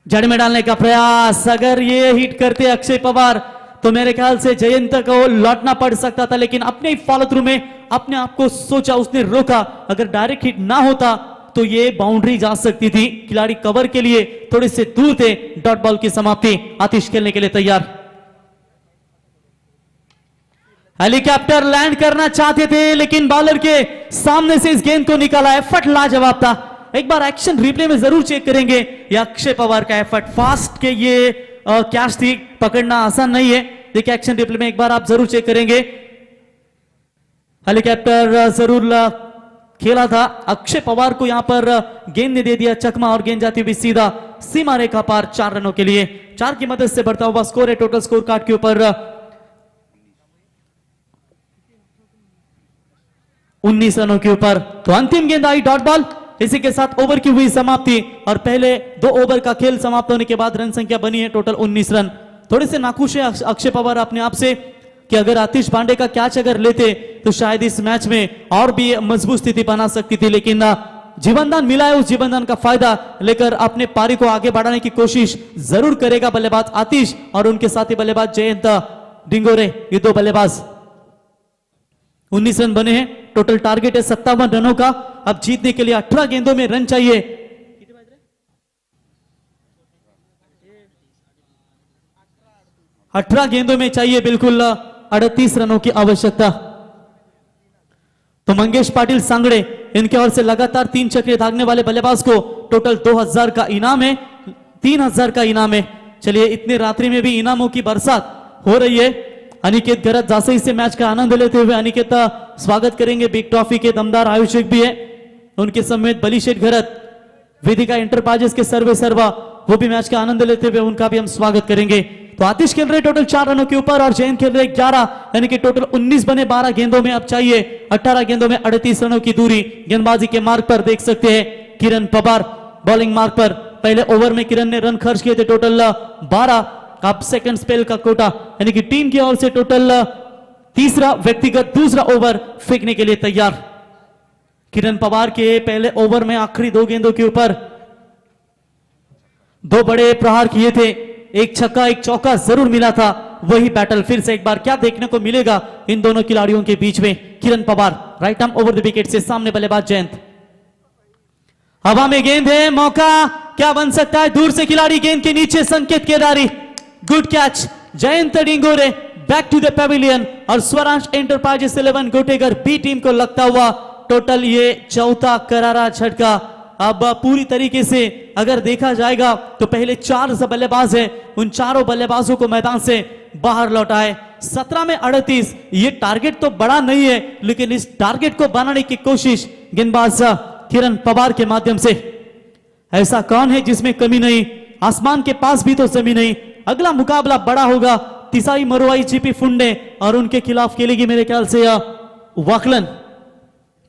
जड़ में डालने का प्रयास, अगर ये हिट करते अक्षय पवार तो मेरे ख्याल से जयंत को लौटना पड़ सकता था, लेकिन अपने ही फॉलो थ्रू में अपने आप को सोचा, उसने रोका। अगर डायरेक्ट हिट ना होता तो ये बाउंड्री जा सकती थी, खिलाड़ी कवर के लिए थोड़े से दूर थे। डॉट बॉल की समाप्ति। आतिश खेलने के लिए तैयार। हेलीकॉप्टर लैंड करना चाहते थे, लेकिन बॉलर के सामने से इस गेंद को निकाला। एफर्ट लाजवाब था। एक बार एक्शन रिप्ले में जरूर चेक करेंगे ये अक्षय पवार का एफर्ट। फास्ट के ये कैच थी, पकड़ना आसान नहीं है। देखिए एक्शन रिप्ले में एक बार आप जरूर चेक करेंगे। हेलीकॉप्टर जरूर खेला था। अक्षय पवार को यहां पर गेंद ने दे दिया चकमा, और गेंद जाती हुई सीधा सीमा रेखा पार 4 रनों के लिए। 4 की मदद से बढ़ता हुआ स्कोर है टोटल स्कोर कार्ड के ऊपर 19 रनों के ऊपर। तो अंतिम गेंद आई डॉट बॉल। इसी के साथ ओवर की हुई समाप्ति, और पहले 2 ओवर का खेल समाप्त होने के बाद रन संख्या बनी है टोटल 19 रन। थोड़े से नाखुश है अक्षय पवार अपने आप से कि अगर आतिश पांडे का कैच अगर लेते तो शायद इस मैच में और भी मजबूत स्थिति बना सकती थी, लेकिन जीवनदान मिला है। उस जीवनदान का फायदा लेकर अपने पारी को आगे बढ़ाने की कोशिश जरूर करेगा बल्लेबाज आतिश, और उनके साथी बल्लेबाज जयंत डिंगोरे। ये 2 बल्लेबाज। 19 रन बने हैं, टोटल टारगेट है 57 रनों का। अब जीतने के लिए 18 गेंदों में रन चाहिए। 18 गेंदों में चाहिए बिल्कुल 38 रनों की आवश्यकता। तो मंगेश पाटिल सांगड़े इनके ओर से लगातार 3 छक्के दागने वाले बल्लेबाज को टोटल 2000 का इनाम है। 3,000 का इनाम है। चलिए इतनी रात्रि में भी इनामों की बरसात हो रही है। अनिकेत गरत जासे से मैच का आनंद लेते हुए अनिकेत स्वागत करेंगे। बिग ट्रॉफी के दमदार आयोजक भी है, उनके समेत बलीशेठ गरत, वेदिका एंटरप्राइजेस के सर्वा वो भी मैच का आनंद लेते हुए उनका भी हम स्वागत करेंगे। तो आतिश खेल रहे टोटल 4 रनों के ऊपर और जयंत खेल रहे 11, यानी कि टोटल 19 बने 12 गेंदों में। अब चाहिए 18 गेंदों में 38 रनों की दूरी। गेंदबाजी के मार्ग पर देख सकते हैं किरण पवार बॉलिंग मार्ग पर। पहले ओवर में किरण ने रन खर्च किए थे टोटल 12। अब सेकंड स्पेल का कोटा, यानी कि टीम की ओर से टोटल तीसरा व्यक्तिगत दूसरा ओवर फेंकने के लिए तैयार। किरण पवार के पहले ओवर में आखिरी 2 गेंदों के ऊपर 2 बड़े प्रहार किए थे, एक छक्का एक चौका जरूर मिला था। वही बैटल फिर से एक बार क्या देखने को मिलेगा इन दोनों खिलाड़ियों के बीच में। Kiran Pawar right arm over the wicket से, सामने बल्लेबाज जयंत। हवा में गेंद है, मौका क्या बन सकता है? दूर से खिलाड़ी गेंद के नीचे, Sanket Kedari, good catch. Jayant Dingore back to the pavilion और Swaransh enterprises 11 Gotegar B team को लगता हुआ टोटल ये चौथा करारा झटका। अब पूरी तरीके से अगर देखा जाएगा तो पहले 4 बल्लेबाज हैं, उन चारों बल्लेबाजों को मैदान से बाहर लौटाए। 17 में 38, ये टारगेट तो बड़ा नहीं है, लेकिन इस टारगेट को बनाने की कोशिश गेंदबाज किरण पवार के माध्यम से। ऐसा कौन है जिसमें कमी नहीं? आसमान के पास भी तो जमीन नहीं। अगला मुकाबला बड़ा होगा। तिसाई मरुआई जीपी फुंडे और उनके खिलाफ खेलेगी मेरे ख्याल से वाकलन।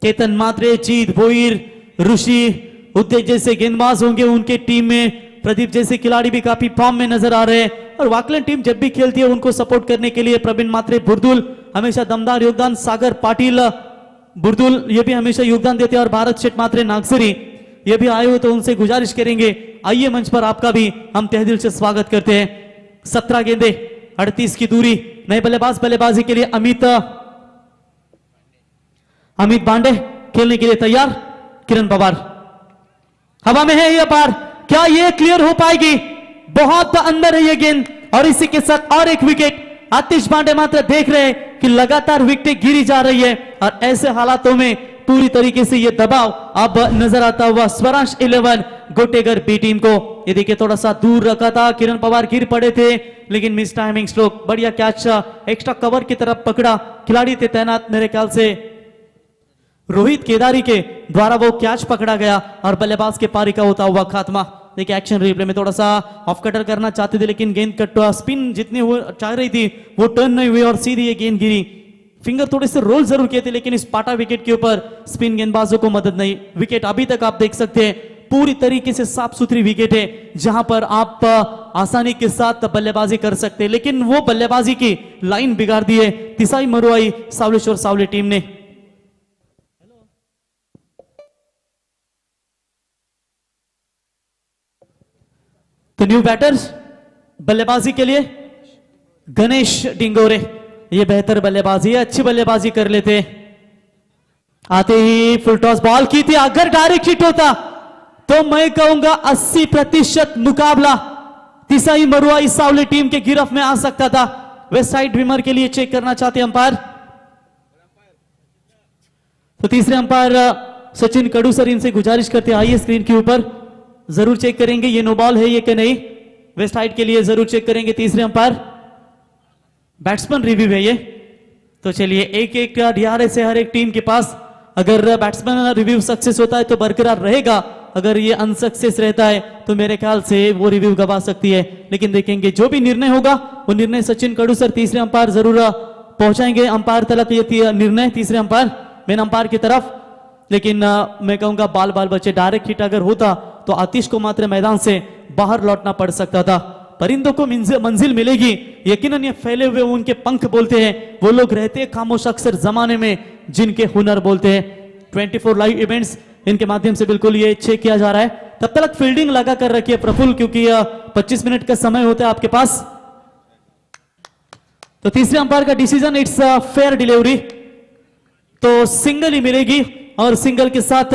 केतन मात्रे, जीत भोईर, ऋषि उद्देश जैसे गेंदबाज होंगे उनके टीम में। प्रदीप जैसे खिलाड़ी भी काफी फॉर्म में नजर आ रहे हैं और वाकलन टीम जब भी खेलती है उनको सपोर्ट करने के लिए प्रवीण मात्रे बुर्दुल हमेशा दमदार योगदान। सागर पाटिल बुर्दुल ये भी हमेशा योगदान देते हैं और भारत शेठ मात्रे नागसरी ये भी आए हुए, तो उनसे गुजारिश करेंगे आइए मंच पर, आपका भी हम तहे दिल से स्वागत करते हैं। 17 गेंदे 38 की दूरी। नए बल्लेबाज बल्लेबाजी के लिए अमित पांडे खेलने के लिए तैयार। किरण पवार हवा में है, ये बार क्या ये क्लियर हो पाएगी? बहुत अंदर है ये गेंद और इसी के साथ और एक विकेट। आतिश पांडे मात्र देख रहे हैं कि लगातार विकेटें गिरी जा रही है और ऐसे हालातों में पूरी तरीके से ये दबाव अब नजर आता हुआ स्वरांश 11 गोटेगर बी टीम को। ये देखिए थोड़ा सा दूर रखा था, किरण पवार गिर पड़े थे लेकिन मिस टाइमिंग स्ट्रोक, बढ़िया कैच, एक्स्ट्रा कवर की तरफ पकड़ा। खिलाड़ी थे तैनात मेरे ख्याल से रोहित केदारी के द्वारा वो कैच पकड़ा गया और बल्लेबाज के पारी का होता हुआ खात्मा। देखिए एक्शन रिप्ले में थोड़ा सा ऑफ कटर करना चाहते थे लेकिन गेंद कट स्पिन जितनी वो चाह रही थी वो टर्न नहीं हुई और सीधी ये गेंद गिरी। फिंगर थोड़े से रोल जरूर किए थे लेकिन इस पाटा विकेट के ऊपर स्पिन गेंदबाजों को मदद नहीं। विकेट अभी तक आप देख सकते हैं पूरी तरीके से साफ सुथरी विकेट है जहां पर आप आसानी के साथ बल्लेबाजी कर सकते हैं, लेकिन वो बल्लेबाजी की लाइन बिगाड़ दी है तिसाई मरुआई सावलेश्वर सावले टीम ने। तो न्यू बैटर्स बल्लेबाजी के लिए गणेश डिंगोरे, ये बेहतर बल्लेबाजी है, अच्छी बल्लेबाजी कर लेते। आते ही फुल टॉस बॉल की थी, अगर डायरेक्ट हिट होता तो मैं कहूंगा 80% मुकाबला तिसाई मरुआई सावले टीम के गिरफ्त में आ सकता था। वेस्ट साइड विमर के लिए चेक करना चाहते अंपायर। तो तीसरे अंपायर सचिन कडू सर, इनसे गुजारिश करते आइए स्क्रीन के ऊपर, जरूर चेक करेंगे ये नो बॉल है ये कि नहीं। वेस्ट साइड के लिए जरूर चेक करेंगे तीसरे अंपायर। बैट्समैन रिव्यू है ये, तो चलिए एक एक डीआरएस है हर एक टीम के पास। अगर बैट्समैन रिव्यू सक्सेस होता है तो बरकरार रहेगा, अगर ये अनसक्सेस रहता है तो मेरे ख्याल से वो रिव्यू गवा सकती है। लेकिन देखेंगे जो भी निर्णय होगा वो निर्णय सचिन कडू सर तीसरे अंपायर जरूर पहुंचाएंगे अंपायर तक ये निर्णय, तीसरे अंपायर मेन अंपायर की तरफ। लेकिन मैं कहूंगा बाल बाल बच्चे डायरेक्ट हिट अगर होता तो आतिश को मात्र मैदान से बाहर लौटना पड़ सकता था। परिंदों को मंजिल मिलेगी, यकीनन ये फैले हुए उनके पंख बोलते हैं, वो लोग रहते हैं खामोश अक्सर जमाने में जिनके हुनर बोलते हैं। 24 लाइव इवेंट्स इनके माध्यम से बिल्कुल ये चेक किया जा रहा है। तब तक फील्डिंग लगा कर रखिए प्रफुल्ल, क्योंकि 25 मिनट का समय होता है आपके पास। तो तीसरे अंपायर का डिसीजन, इट्स फेयर डिलीवरी, तो सिंगल ही मिलेगी और सिंगल के साथ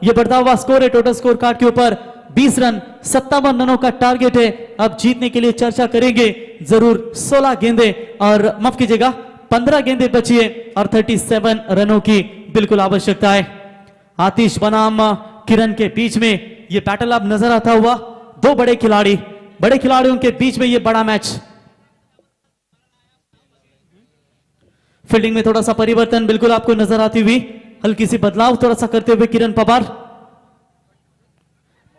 ये बढ़ता हुआ स्कोर है टोटल स्कोर कार्ड के ऊपर 20 रन, 57 रनों का टारगेट है। अब जीतने के लिए चर्चा करेंगे जरूर। 16 गेंदे और माफ कीजिएगा 15 गेंदे बची है और 37 रनों की बिल्कुल आवश्यकता है। आतिश बनाम किरण के बीच में ये बैटल अब नजर आता हुआ। दो बड़े खिलाड़ियों के बीच में ये बड़ा मैच। फील्डिंग में थोड़ा सा परिवर्तन बिल्कुल आपको नजर आती हुई, हल्की सी बदलाव थोड़ा सा करते हुए किरण पवार।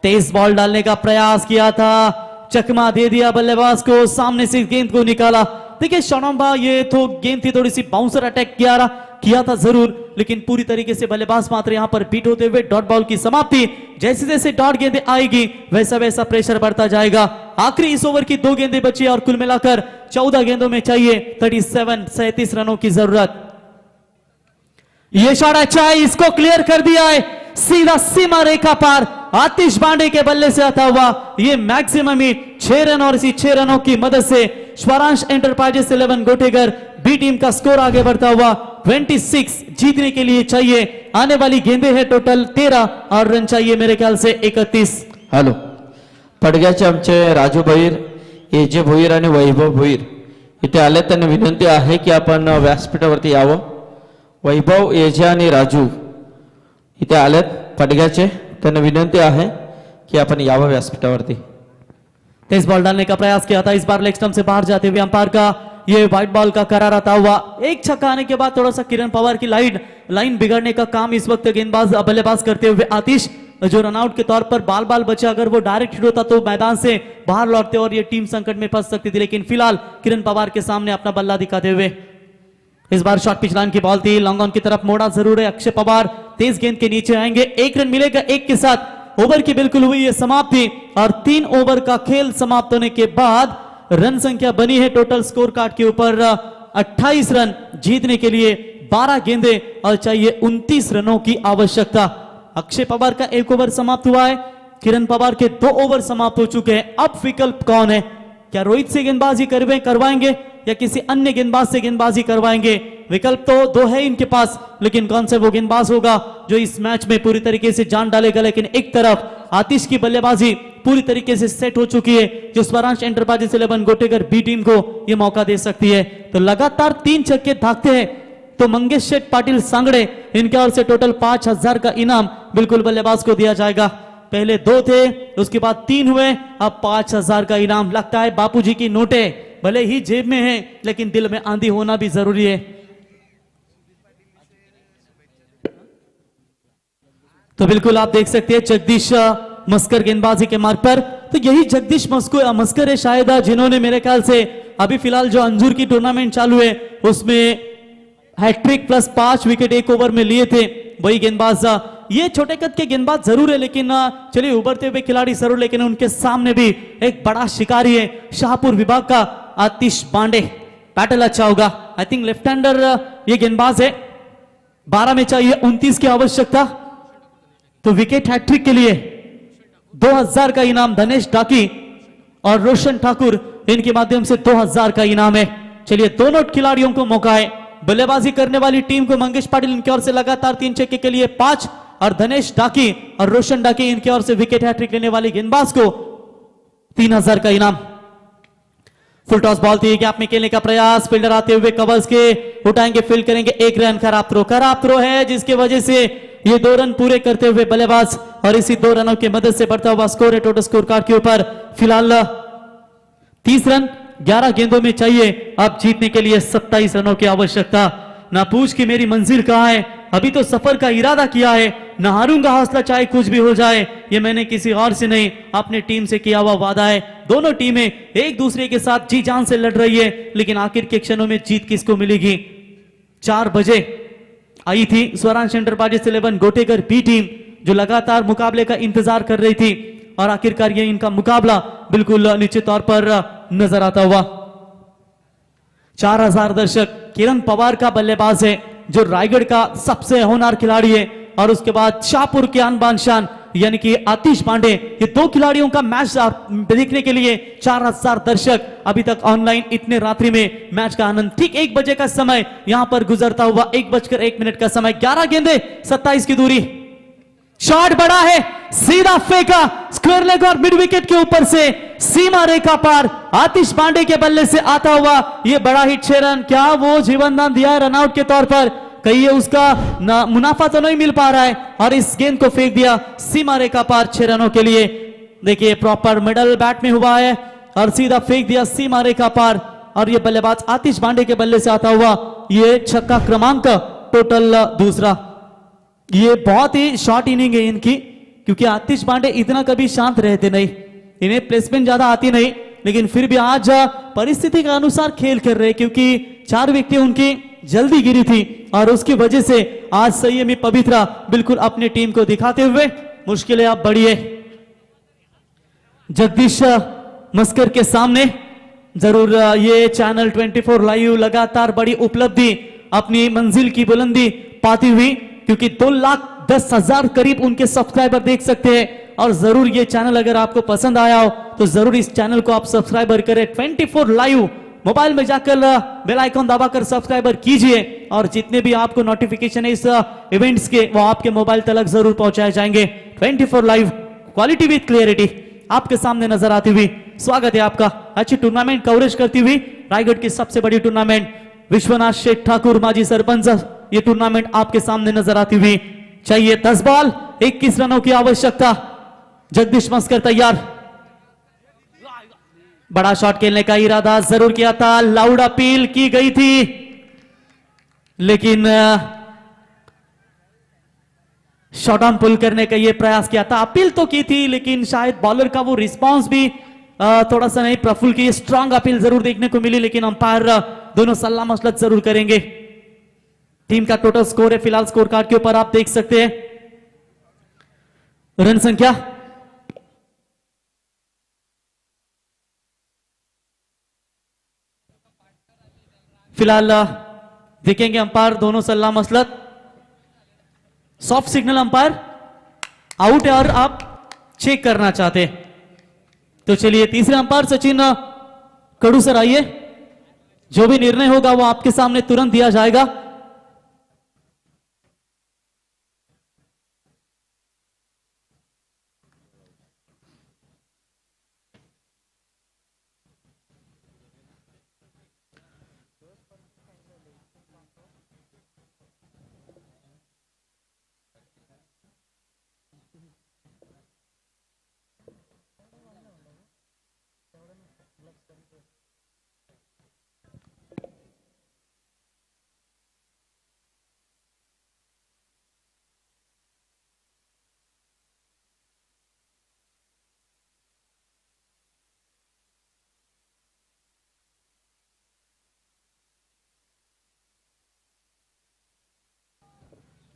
तेज बॉल डालने का प्रयास किया था, चकमा दे दिया बल्लेबाज को, सामने से गेंद को निकाला। देखिए शोनम्बा, ये तो गेंद थी थोड़ी सी बाउंसर अटैक किया था जरूर, लेकिन पूरी तरीके से बल्लेबाज मात्र यहां पर बीट होते हुए डॉट बॉल की समाप्ति। जैसे जैसे डॉट गेंदें आएगी वैसा वैसा प्रेशर बढ़ता जाएगा। आखिरी इस ओवर की 2 गेंदें बची और कुल मिलाकर 14 गेंदों में चाहिए 37 रनों की जरूरत। ये शॉट अच्छा है, इसको क्लियर कर दिया है, सीधा सीमा रेखा पार आतिश पांडे के बल्ले से आता हुआ ये मैक्सिमम ही 6 रन, और इसी 6 रनों की मदद से Swaransh enterprises 11 Gotegar B team का स्कोर आगे बढ़ता हुआ 26 जीतने के लिए चाहिए। आने वाली गेंदें है टोटल 13 और रन चाहिए मेरे ख्याल से 31।
हॅलो, पडग्याचे आमचे राजू भोईर, एजे भोईर आणि वैभव भोईर इथे आले. त्यांना विनंती आहे की आपण व्यासपीठावरती यावं. वैभव, एजे आणि राजू इथे आलेत पडग्याचे, त्यांना विनंती आहे की आपण यावं व्यासपीठावरती.
तेज बॉल डालने का प्रयास किया था, इस बार लेग स्टंप से बाहर जाते हुए अंपायर का ये व्हाइट बॉल का करार आता हुआ। एक छक्का आने के बाद थोड़ा सा किरण पवार की लाइन बिगड़ने का काम इस वक्त गेंदबाज बल्लेबाज करते हुए आतिश, जो रनआउट के तौर पर बाल बचा, अगर वो डायरेक्ट हिट होता तो मैदान से बाहर लौटते और ये टीम संकट में फंस सकती थी, लेकिन फिलहाल किरण पवार के सामने अपना बल्ला दिखाते हुए। इस बार शॉर्ट पिच लाइन की बॉल थी, लॉन्ग ऑन की तरफ मोड़ा जरूर है अक्षय पवार, तेज गेंद के नीचे आएंगे, 1 रन मिलेगा 1 के साथ। ओवर की बिल्कुल हुई है समाप्ति और 3 ओवर का खेल समाप्त होने के बाद रन संख्या बनी है टोटल स्कोर कार्ड के ऊपर 28 रन। जीतने के लिए 12 गेंदें और चाहिए 29 रनों की आवश्यकता। अक्षय पवार का 1 ओवर समाप्त हुआ है, किरण पवार के 2 ओवर समाप्त हो चुके हैं। अब विकल्प कौन है? क्या रोहित से गेंदबाजी करवाएंगे या किसी अन्य गेंदबाज से गेंदबाजी करवाएंगे? विकल्प तो 2 है इनके पास, लेकिन कौन सा वो गेंदबाज होगा जो इस मैच में पूरी तरीके से जान डालेगा? लेकिन एक तरफ आतिश की बल्लेबाजी पूरी तरीके से सेट हो चुकी है, जो Swaransh enterprises 11 Gotegar B team को यह मौका दे सकती है। तो लगातार 3 छक्के भागते हैं तो मंगेश शेठ पाटिल सांगड़े, इनके ओर से टोटल 5000 का इनाम बिल्कुल बल्लेबाज को दिया जाएगा। पहले 2 थे, उसके बाद 3 हुए, अब 5000 का इनाम। लगता है बापूजी की नोटें भले ही जेब में है लेकिन दिल में आंधी होना भी जरूरी है। तो बिल्कुल आप देख सकते हैं जगदीश मस्कर गेंदबाजी के मार्ग पर, तो यही जगदीश मस्कर है शायद जिन्होंने मेरे ख्याल से अभी फिलहाल जो अंजूर की टूर्नामेंट चालू है उसमें हैट्रिक प्लस 5 विकेट 1 ओवर में लिए थे। वही गेंदबाज, ये छोटे कद के गेंदबाज जरूर है लेकिन चलिए उभरते हुए खिलाड़ी जरूर, लेकिन उनके सामने भी एक बड़ा शिकारी है शाहपुर विभाग का आतिश पांडे। बैटल अच्छा होगा, आई थिंक लेफ्ट हैंडर ये गेंदबाज है। 12 में चाहिए 29 की आवश्यकता, तो विकेट हैट्रिक के लिए 2000 का इनाम धनेश डाकी और रोशन ठाकुर, इनके माध्यम से 2000 का इनाम है। चलिए दोनों खिलाड़ियों को मौका है। बल्लेबाजी करने वाली टीम को मंगेश पाटिल, इनकी ओर से लगातार 3 छक्के के लिए 5, और धनेश डाकी और रोशन डाकी इनकी ओर से विकेट हैट्रिक लेने वाली गेंदबाज को 3000 का इनाम। फुल टॉस बॉल थी, गैप में खेलने का प्रयास, फील्डर आते हुए कवर्स के उठाएंगे, फील्ड करेंगे, 1 रन। खराब थ्रो है जिसकी वजह से ये 2 रन पूरे करते हुए बल्लेबाज, और इसी 2 रनों की मदद से बढ़ता हुआ स्कोर है टोटल स्कोर कार्ड के ऊपर फिलहाल 30 रन। 11 गेंदों में चाहिए अब जीतने के लिए 27 रनों की आवश्यकता। ना पूछ कि मेरी मंजिल कहां है, अभी तो सफर का इरादा किया है, ना हारूंगा हौसला चाहे कुछ भी हो जाए, ये मैंने किसी और से नहीं अपनी टीम से किया हुआ वादा है। दोनों टीमें एक दूसरे के साथ जी जान से लड़ रही है, लेकिन आखिर के क्षणों में जीत किसको मिलेगी? 4 बजे आई थी Swaransh enterprises 11 Gotegar B team, जो लगातार मुकाबले का इंतजार कर रही थी, और आखिरकार ये इनका मुकाबला बिल्कुल निश्चित तौर पर नजर आता हुआ। 4000 दर्शक, किरण पवार का बल्लेबाज है जो रायगढ़ का सबसे होनहार खिलाड़ी है, और उसके बाद शाहपुर के आन बान शान यानी कि आतिश पांडे। ये 2 खिलाड़ियों का मैच देखने के लिए 4000 दर्शक अभी तक ऑनलाइन इतने रात्रि में मैच का आनंद। ठीक 1 बजे का समय यहां पर गुजरता हुआ, 1:01 का समय, 11 गेंदे 27 की दूरी। शॉट बड़ा है, सीधा फेंका, स्क्वायर लेग और मिड विकेट के ऊपर से सीमा रेखा पार आतिश पांडे के बल्ले से आता हुआ यह बड़ा हिट। 6 रन, क्या वो जीवन दान दिया है रनआउट के तौर पर? कहिए उसका मुनाफा तो नहीं मिल पा रहा है, और इस गेंद को फेंक दिया सीमा रेखा पार 6 रनों के लिए। देखिए प्रॉपर मिडल बैट में हुआ है और सीधा फेंक दिया सीमा रेखा पार। और ये बल्लेबाज आतिश पांडे के बल्ले से आता हुआ ये छक्का क्रमांक टोटल दूसरा। ये बहुत ही शॉर्ट इनिंग है इनकी, क्योंकि आतिश पांडे इतना कभी शांत रहते नहीं, इन्हें प्लेसमेंट ज्यादा आती नहीं, लेकिन फिर भी आज परिस्थिति के अनुसार खेल कर रहे, क्योंकि 4 विकेटें उनकी जल्दी गिरी थी और उसकी वजह से आज संयमी पवित्रा बिल्कुल अपनी टीम को दिखाते हुए मुश्किलें अब बढ़ी है। जगदीश मस्कर के सामने जरूर ये चैनल 24 लाइव लगातार बड़ी उपलब्धि अपनी मंजिल की बुलंदी पाती हुई, क्योंकि 2,10,000 करीब उनके सब्सक्राइबर देख सकते हैं। और जरूर ये चैनल अगर आपको पसंद आया हो तो जरूर इस चैनल को आप सब्सक्राइबर करें। 24 लाइव मोबाइल में जाकर बेल आइकॉन दबाकर सब्सक्राइबर कीजिए और जितने भी आपको नोटिफिकेशन है इस इवेंट्स के वो आपके मोबाइल तक जरूर पहुंचाए जाएंगे। 24 लाइव क्वालिटी विद क्लियरिटी आपके सामने नजर आती हुई स्वागत है आपका। अच्छी टूर्नामेंट कवरेज करती हुई रायगढ़ की सबसे बड़ी टूर्नामेंट विश्वनाथ शेठ ठाकुर माजी सरपंच, ये टूर्नामेंट आपके सामने नजर आती हुई। चाहिए 10 बॉल 21 रनों की आवश्यकता। जगदीश मस्कर तैयार, बड़ा शॉट खेलने का इरादा जरूर किया था, लाउड अपील की गई थी, लेकिन शॉट ऑन पुल करने का यह प्रयास किया था। अपील तो की थी लेकिन शायद बॉलर का वो रिस्पांस भी थोड़ा सा नहीं, प्रफुल्ल की स्ट्रांग अपील जरूर देखने को मिली, लेकिन अंपायर दोनों सलाह मसलत जरूर करेंगे। टीम का टोटल स्कोर है फिलहाल स्कोर कार्ड के ऊपर आप देख सकते हैं। रन संख्या फिलहाल देखेंगे अंपायर दोनों सलाह मसलत। सॉफ्ट सिग्नल अंपायर आउट है और आप चेक करना चाहते हैं तो चलिए तीसरे अंपायर सचिन कड़ू सर आइए, जो भी निर्णय होगा वो आपके सामने तुरंत दिया जाएगा।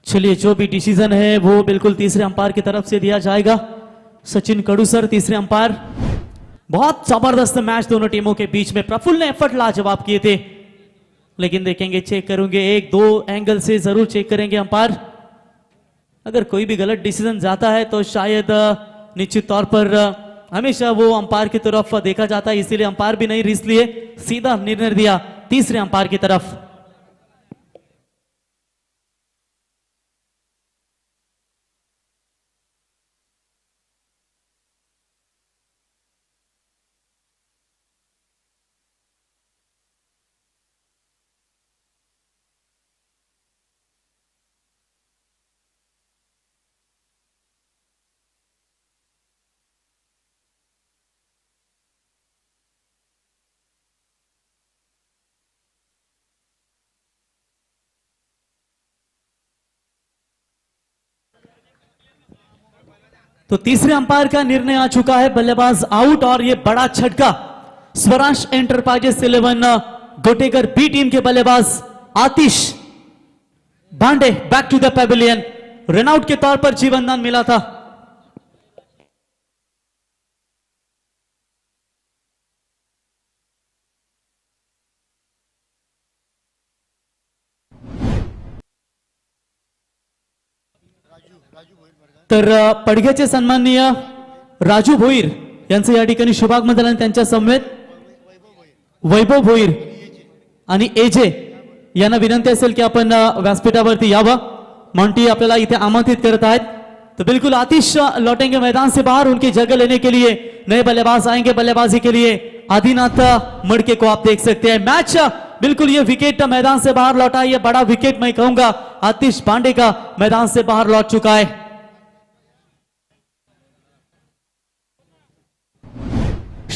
चलिए जो भी डिसीजन है वो बिल्कुल तीसरे अंपायर की तरफ से दिया जाएगा। सचिन कड़ू सर तीसरे अंपायर। बहुत जबरदस्त मैच दोनों टीमों के बीच में, प्रफुल्ल ने एफर्ट लाजवाब किए थे, लेकिन देखेंगे चेक करेंगे, 1-2 एंगल से जरूर चेक करेंगे अंपायर। अगर कोई भी गलत डिसीजन जाता है तो शायद निश्चित तौर पर हमेशा वो अंपायर की तरफ देखा जाता है, इसीलिए अंपायर भी नहीं रिस्क लिए, सीधा निर्णय दिया तीसरे अंपायर की तरफ। तो तीसरे अंपायर का निर्णय आ चुका है, बल्लेबाज आउट और ये बड़ा झटका Swaraj enterprises 11 Gotegar B team के बल्लेबाज Atish Bande back to the pavilion, run out के तौर पर जीवनदान मिला था। तर पडघ्याचे सन्माननीय राजू भोईर यांचं या ठिकाणी शुभागमन झालं, त्यांच्या समवेत वैभव भोईर आणि एजे यांना विनंती असेल की आपण व्यासपीठावरती यावं। मॉन्टी आपल्याला इथे आमंत्रित करत आहेत। तो बिल्कुल आतिश लौटेंगे मैदान से बाहर, उनकी जगह लेने के लिए नए बल्लेबाज आएंगे बल्लेबाजी के लिए। आदिनाथ मड़के को आप देख सकते हैं। मैच बिल्कुल ये विकेट मैदान से बाहर लौटा, ये बड़ा विकेट मैं कहूंगा आतिश पांडे का मैदान से बाहर लौट चुका है।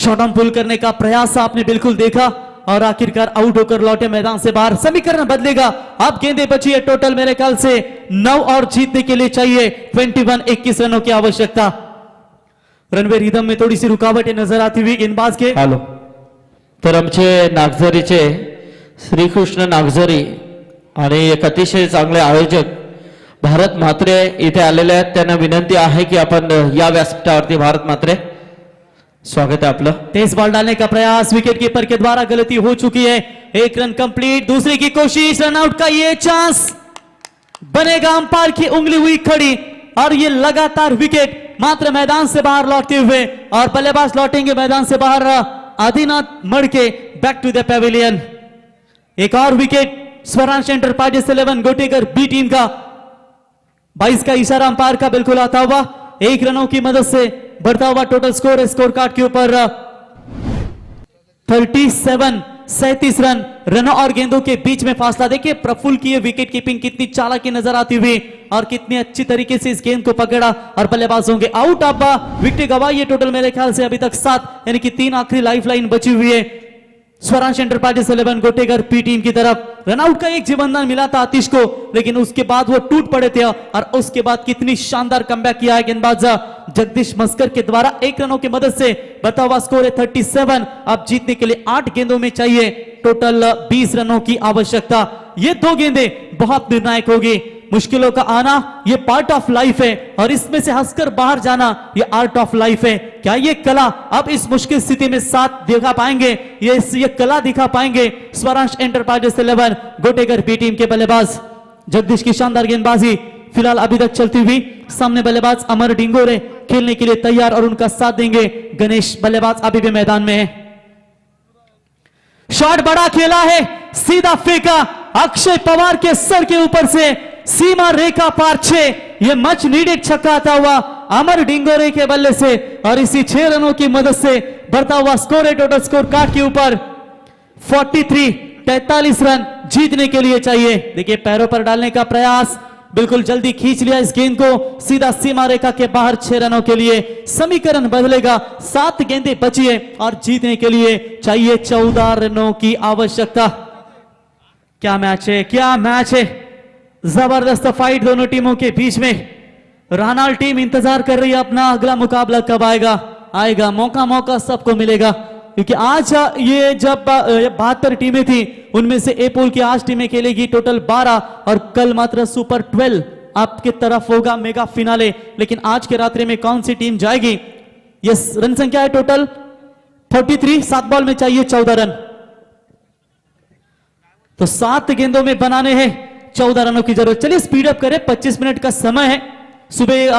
शॉट ऑन पुल करने का प्रयास आपने बिल्कुल देखा और आखिरकार आउट होकर लौटे मैदान से बाहर। समीकरण बदलेगा, अब गेंदें बची है टोटल मेरे ख्याल से 9 और जीतने के लिए चाहिए 21 रनों की आवश्यकता। रनवे रिदम में थोड़ी सी रुकावटें नजर आती हुई गेंदबाज के।
हॅलो, तर आमचे नागझरीचे श्रीकृष्ण नागझरी आणि एक अतिशय चांगले आयोजक भारत म्हात्रे इथे आलेले आहेत. त्यांना विनंती आहे की आपण या व्यासपीठावरती भारत म्हात्रे, स्वागत है आपलं.
तेज बॉल डालने का प्रयास, विकेट कीपर के द्वारा गलती हो चुकी है। एक रन कंप्लीट, दूसरे की कोशिश, रन आउट का ये चांस बनेगा। अंपायर की उंगली हुई खड़ी और ये लगातार विकेट मात्र मैदान से बाहर लौटते हुए और बल्लेबाज लौटेंगे मैदान से बाहर Adinath Madke back to the pavilion. एक और wicket Swaransh enterprises 11 Gotekar B team का। 22 का इशारा अंपायर का बिल्कुल आता हुआ 1 रनों की मदद से बढ़ता हुआ टोटल स्कोर स्कोर कार्ड के ऊपर 37 रनों और गेंदों के बीच में फासला। देखिए प्रफुल्ल की ये विकेट कीपिंग कितनी चालाकी नजर आती हुई और कितनी अच्छी तरीके से इस गेंद को पकड़ा और बल्लेबाज होंगे आउट। अब विकेट गवाई है टोटल मेरे ख्याल से अभी तक 7, यानी कि 3 आखिरी लाइफ लाइन बची हुई है स्वरांश एंटरप्राइजेस 11 गोटेगर पी टीम की तरफ। रनआउट का एक जीवनदान मिला था आतिश को, लेकिन उसके बाद वो टूट पड़े थे और उसके बाद कितनी शानदार कमबैक किया है गेंदबाज जगदीश मस्कर के द्वारा 1 रनों की मदद से। बता हुआ स्कोर है 37। अब जीतने के लिए 8 गेंदों में चाहिए टोटल 20 रनों की आवश्यकता। ये 2 गेंदें बहुत निर्णायक होगी। मुश्किलों का आना ये पार्ट ऑफ लाइफ है और इसमें से हंसकर बाहर जाना ये आर्ट ऑफ लाइफ है। क्या ये कला अब इस मुश्किल स्थिति में साथ दिखा पाएंगे, ये कला दिखा पाएंगे Swaransh enterprises 11 Gotegar B team के बल्लेबाज। जगदीश की शानदार गेंदबाजी फिलहाल अभी तक चलती हुई। सामने बल्लेबाज अमर डिंगोरे खेलने के लिए तैयार और उनका साथ देंगे गणेश। बल्लेबाज अभी भी मैदान में है। शॉट बड़ा खेला है, सीधा फेंका अक्षय पवार के सर के ऊपर से सीमा रेखा पार 6। यह मच नीडेड छक्का आता हुआ अमर डिंगोरे के बल्ले से और इसी 6 रनों की मदद से बढ़ता हुआ स्कोर है टोटल स्कोर कार्ड के ऊपर 43 रन जीतने के लिए चाहिए। देखिए पैरों पर डालने का प्रयास, बिल्कुल जल्दी खींच लिया इस गेंद को सीधा सीमा रेखा के बाहर 6 रनों के लिए। समीकरण बदलेगा, 7 गेंदें बची है और जीतने के लिए चाहिए 14 रनों की आवश्यकता। क्या मैच है, क्या मैच है, जबरदस्त फाइट दोनों टीमों के बीच में। रानाल टीम इंतजार कर रही है अपना अगला मुकाबला कब आएगा। मौका सबको मिलेगा, क्योंकि आज ये जब 72 टीमें थी उनमें से ए पूल की आज टीमें खेलेगी टोटल 12 और कल मात्र सुपर 12 आपके तरफ होगा मेगा फिनाले। लेकिन आज के रात्रि में कौन सी टीम जाएगी, ये रन संख्या है टोटल 43। 7 बॉल में चाहिए 14 रन, तो 7 गेंदों में बनाने हैं 14 रनों की जरूरत। चलिए स्पीड अप करें, 25 मिनट का समय है। सुबह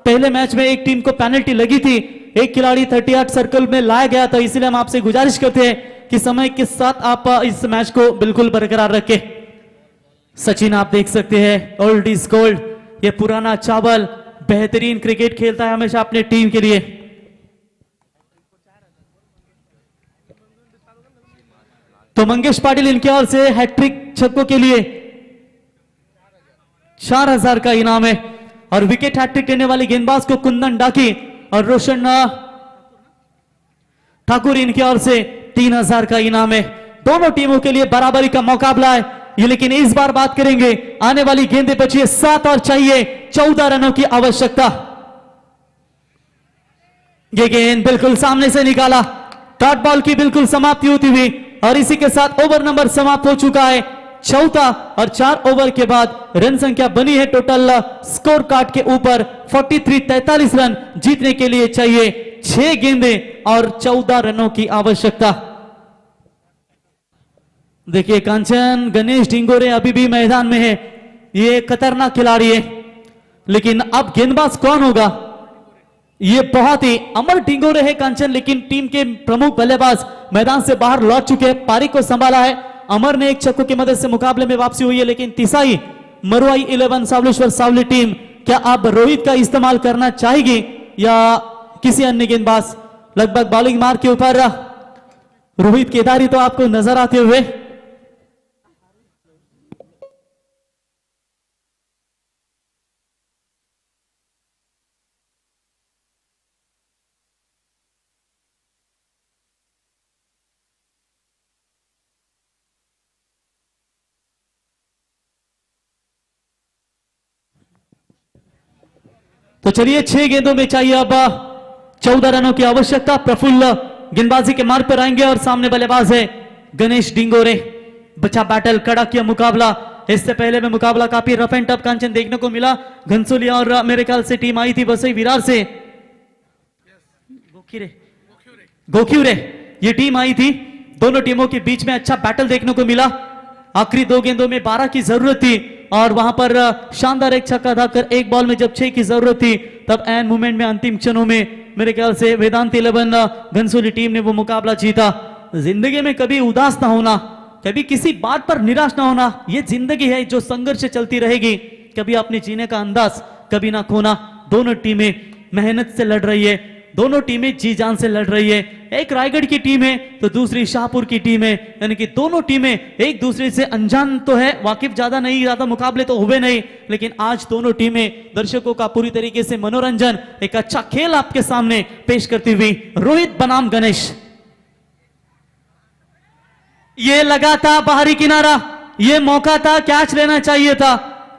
पहले मैच में एक टीम को पेनल्टी लगी थी, एक खिलाड़ी 38 सर्कल में लाया गया था, इसलिए हम आपसे गुजारिश करते हैं कि समय के साथ आप इस मैच को बिल्कुल बरकरार रखें। सचिन आप देख सकते हैं, ओल्ड इज गोल्ड, ये पुराना चावल, बेहतरीन क्रिकेट खेलता है हमेशा अपने टीम के लिए। तो मंगेश पाटिल इनके ओर से हैट्रिक छक्कों के लिए 4000 का इनाम है और विकेट हैट्रिक लेने वाले गेंदबाज को कुंदन डाकी और रोशन ठाकुर इनकी ओर से 3000 का इनाम है। दोनों टीमों के लिए बराबरी का मुकाबला है ये, लेकिन इस बार बात करेंगे आने वाली गेंदें बची है 7 और चाहिए 14 रनों की आवश्यकता। ये गेंद बिल्कुल सामने से निकाला, डॉट बॉल की बिल्कुल समाप्ति होती हुई और इसी के साथ ओवर नंबर समाप्त हो चुका है 4था और 4 ओवर के बाद रन संख्या बनी है टोटल स्कोर कार्ड के ऊपर 43 रन। जीतने के लिए चाहिए 6 गेंदें और 14 रनों की आवश्यकता। देखिए कांचन गणेश डिंगोरे अभी भी मैदान में है, ये खतरनाक खिलाड़ी है, लेकिन अब गेंदबाज कौन होगा ये बहुत ही। अमर डिंगोरे है कांचन, लेकिन टीम के प्रमुख बल्लेबाज मैदान से बाहर लौट चुके हैं। पारी को संभाला है अमर ने, एक छक्कों की मदद से मुकाबले में वापसी हुई है, लेकिन तिसाई मरुआई 11 सावलेश्वर सावली टीम क्या अब रोहित का इस्तेमाल करना चाहेगी या किसी अन्य गेंदबाज। लगभग बॉलिंग मार्क के ऊपर रोहित केदारी तो आपको नजर आते हुए। तो चलिए 6 गेंदों में चाहिए अब 14 रनों की आवश्यकता। प्रफुल्ल गेंदबाजी के मार्ग पर आएंगे और सामने बल्लेबाज है गणेश डिंगोरे। बचा बैटल, कड़ा किया मुकाबला। इससे पहले में मुकाबला काफी रफ एंड टफ कांचन देखने को मिला। घनसोलिया और मेरे ख्याल से टीम आई थी वसई विरार से, गोखिवरे ये टीम आई थी। दोनों टीमों के बीच में अच्छा बैटल देखने को मिला। आखिरी 2 गेंदों में 12 की जरूरत थी और वहां पर शानदार एक छक्का धाकर एक बॉल में जब 6 की जरूरत थी तब एन मूवमेंट में अंतिम क्षणों में मेरे ख्याल से वेदांत 11 घनसोली टीम ने वो मुकाबला जीता। जिंदगी में कभी उदास ना होना, कभी किसी बात पर निराश ना होना, ये जिंदगी है जो संघर्ष चलती रहेगी। कभी अपने जीने का अंदाज कभी ना खोना। दोनों टीमें मेहनत से लड़ रही है, दोनों टीमें जी जान से लड़ रही है। एक रायगढ़ की टीम है तो दूसरी शाहपुर की टीम है, यानी कि दोनों टीमें एक दूसरे से अनजान तो है, वाकिफ ज्यादा नहीं, ज्यादा मुकाबले तो हुए नहीं, लेकिन आज दोनों टीमें दर्शकों का पूरी तरीके से मनोरंजन, एक अच्छा खेल आपके सामने पेश करती हुई। रोहित बनाम गणेश, ये लगा था बाहरी किनारा, ये मौका था, कैच लेना चाहिए था,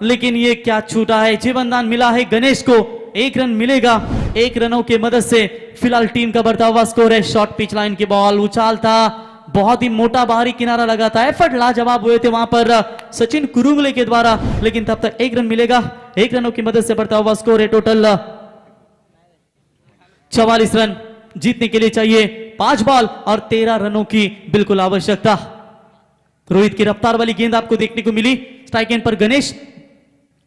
लेकिन ये कैच छूटा है। जीवनदान मिला है गणेश को, 1 रन मिलेगा। 1 रनों की मदद से फिलहाल टीम का बढ़ता हुआ स्कोर है। शॉर्ट पिच लाइन की बॉल, उछाल था, बहुत ही मोटा बाहरी किनारा लगा था। एफर्ट लाजवाब हुए थे वहां पर सचिन कुरुंगले के द्वारा, लेकिन तब तक 1 रन मिलेगा। 1 रनों की मदद से बढ़ता हुआ स्कोर है। टोटल 44 रन जीतने के लिए चाहिए 5 बॉल और 13 रनों की बिल्कुल आवश्यकता। रोहित की रफ्तार वाली गेंद आपको देखने को मिली। स्ट्राइक एंड पर गणेश,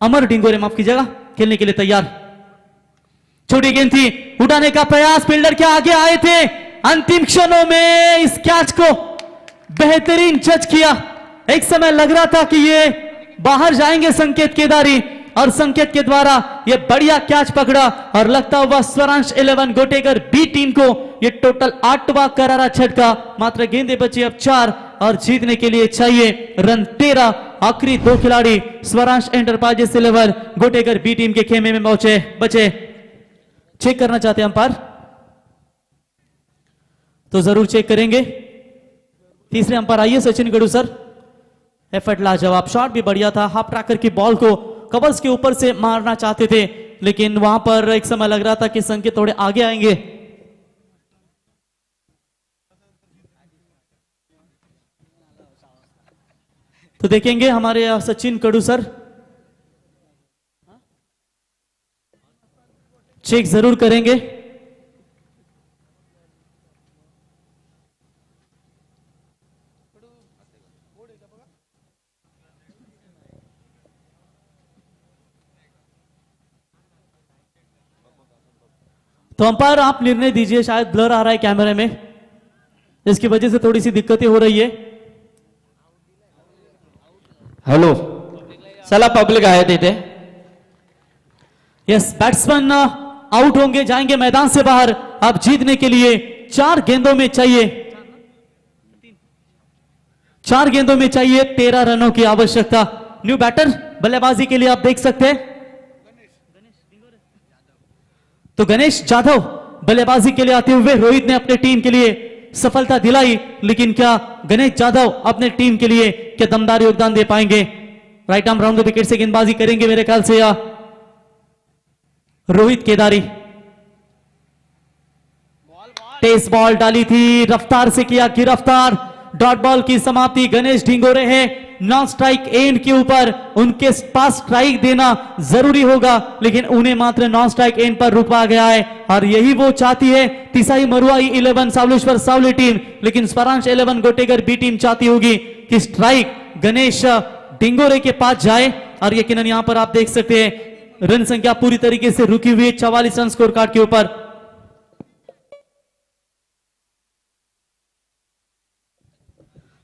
अमर डिंगोरे माफ कीजिएगा, खेलने के लिए तैयार। छोटी गेंद थी, उठाने का प्रयास, फील्डर के आगे आए थे। अंतिम क्षणों में इस कैच को बेहतरीन जज किया। एक समय लग रहा था कि ये बाहर जाएंगे संकेत केदारी, और संकेत के द्वारा ये बढ़िया कैच पकड़ा और लगता हुआ स्वरांश 11 गोटेगर बी टीम को ये टोटल 8वां करारा झटका। मात्र गेंदे बची अब 4 और जीतने के लिए चाहिए रन 13। आखिरी 2 खिलाड़ी Swaransh enterprises 11 Gotegar B team के खेमे में पहुंचे बचे। चेक करना चाहते हैं अंपायर तो जरूर चेक करेंगे। तीसरे अंपायर आइए सचिन गड़ू सर। एफर्ट लाजवाब, शॉट भी बढ़िया था। हाफ ट्रैकर की बॉल को कवर्स के ऊपर से मारना चाहते थे, लेकिन वहां पर एक समय लग रहा था कि संकेत थोड़े आगे आएंगे। तो देखेंगे हमारे सचिन कड़ू सर चेक जरूर करेंगे। तो अंपायर आप निर्णय दीजिए, शायद ब्लर आ रहा है कैमरे में, इसकी वजह से थोड़ी सी दिक्कतें हो रही है।
हॅलो, चला पब्लिक आहे तिथे।
यस, बैट्समैन आउट होंगे, जाएंगे मैदान से बाहर। अब जीतने के लिए 4 गेंदों में चाहिए 13 रनों की आवश्यकता। न्यू बैटर बल्लेबाजी के लिए आप देख सकते हैं तो गणेश जाधव बल्लेबाजी के लिए आते हुए रोहित ने अपने टीम के लिए सफलता दिलाई, लेकिन क्या गणेश जाधव अपने टीम के लिए क्या दमदार योगदान दे पाएंगे? Right arm round the wicket से गेंदबाजी करेंगे मेरे ख्याल से रोहित केदारी। तेज बॉल डाली थी, रफ्तार से किया गिरफ्तार। डॉट बॉल की समाप्ति गणेश ढिंगोरे है। नॉन स्ट्राइक एंड के ऊपर उनके पास स्ट्राइक देना जरूरी होगा, लेकिन उन्हें मात्र नॉन स्ट्राइक एंड पर रुकवा गया है और यही वो चाहती है तिसाई मरुआई 11 सावलेश्वर सावली टीम। लेकिन स्वरांश 11 गोटेगर बी टीम चाहती होगी कि स्ट्राइक गणेश डिंगोरे के पास जाए और यकीनन यहां पर आप देख सकते हैं रन संख्या पूरी तरीके से रुकी हुई है 44 रन स्कोर कार्ड के ऊपर।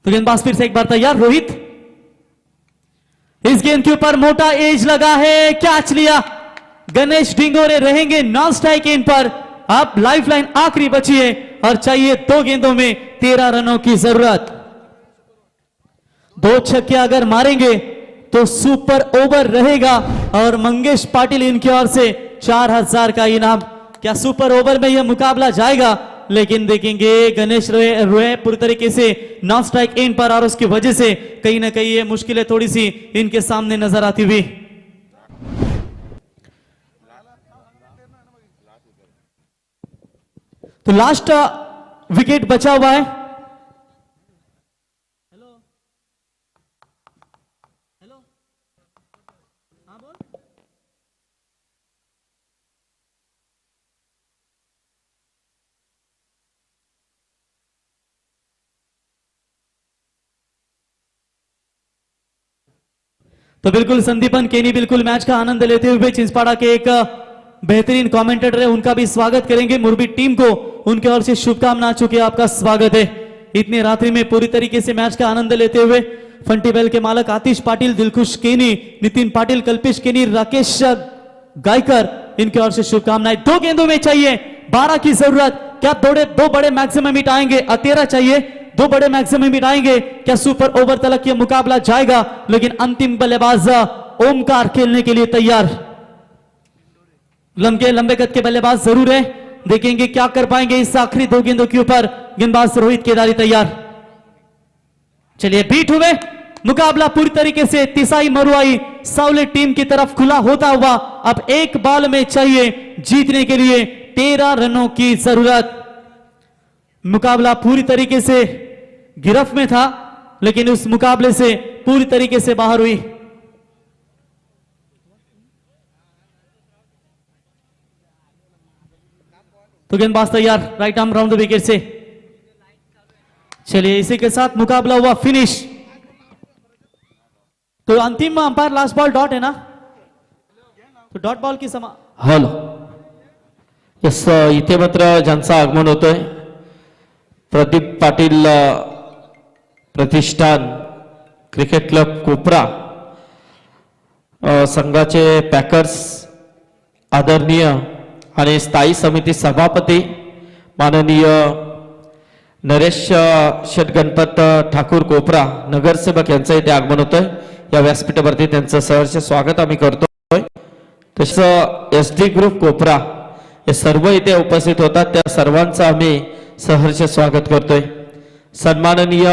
तो गेंदबाज फिर से एक बार तैयार। रोहित, इस गेंद के ऊपर मोटा एज लगा है, कैच लिया। गणेश डिंगोरे रहेंगे नॉन स्ट्राइक एंड पर। अब लाइफलाइन आखिरी बची है और चाहिए 2 गेंदों में 13 रनों की जरूरत। 2 छक्के अगर मारेंगे तो सुपर ओवर रहेगा और मंगेश पाटिल इनकी ओर से 4000 का इनाम। क्या सुपर ओवर में यह मुकाबला जाएगा? लेकिन देखेंगे गणेश रोए पूरी तरीके से नॉन स्ट्राइक एंड पर और उसकी वजह से कहीं ना कहीं ये मुश्किलें थोड़ी सी इनके सामने नजर आती हुई। तो लास्ट विकेट बचा हुआ है। तो बिल्कुल संदीपन केनी बिल्कुल मैच का आनंद लेते हुए चिंचपाड़ा के एक बेहतरीन कमेंटेटर है, उनका भी स्वागत करेंगे। मुरबी टीम को उनके ओर से शुभकामना, चूंकि आपका स्वागत है। इतनी रात्रि में पूरी तरीके से मैच का आनंद लेते हुए फंटी बैल के मालक आतिश पाटिल, दिलखुश केनी, नितिन पाटिल, कल्पेश केनी, राकेश गायकर, इनके ओर से शुभकामनाएं। 2 गेंदों में चाहिए 12 की जरूरत। क्या दो बड़े मैक्सिमम हिट आएंगे? 13 चाहिए, 2 बड़े मैक्सिमम हिट आएंगे। क्या सुपर ओवर तक यह मुकाबला जाएगा? लेकिन अंतिम बल्लेबाज ओमकार खेलने के लिए तैयार। लंबे कद के बल्लेबाज जरूर है, देखेंगे क्या कर पाएंगे इस आखिरी 2 गेंदों के ऊपर। गेंदबाज रोहित केदारी तैयार। चलिए बीट हुए, मुकाबला पूरी तरीके से तिसाई मरुआई सावले टीम की तरफ खुला होता हुआ। अब 1 बॉल में चाहिए जीतने के लिए 13 रनों की जरूरत। मुकाबला पूरी तरीके से गिरफ्त में था, लेकिन उस मुकाबले से पूरी तरीके से बाहर हुई। तो गेंदबाज तैयार, right arm round the wicket से। चलिए इसी के साथ मुकाबला हुआ फिनिश। तो अंतिम अंपायर लास्ट बॉल डॉट है ना, तो डॉट बॉल की समा
हॅलो यस, इथे मात्र ज्यांचं आगमन होतंय प्रदीप पाटील प्रतिष्ठान क्रिकेट क्लब कोपरा संघाचे पॅकर्स आदरणीय आणि स्थायी समिती सभापती माननीय नरेश शेठ गणपत ठाकूर कोपरा नगरसेवक यांचं इथे आगमन होतंय। या व्यासपीठावरती त्यांचं सहर्ष स्वागत आम्ही करतोय। तसं SD ग्रुप कोपरा हे सर्व इथे उपस्थित होतात, त्या सर्वांचं आम्ही सहर्ष स्वागत करतोय। सन्माननीय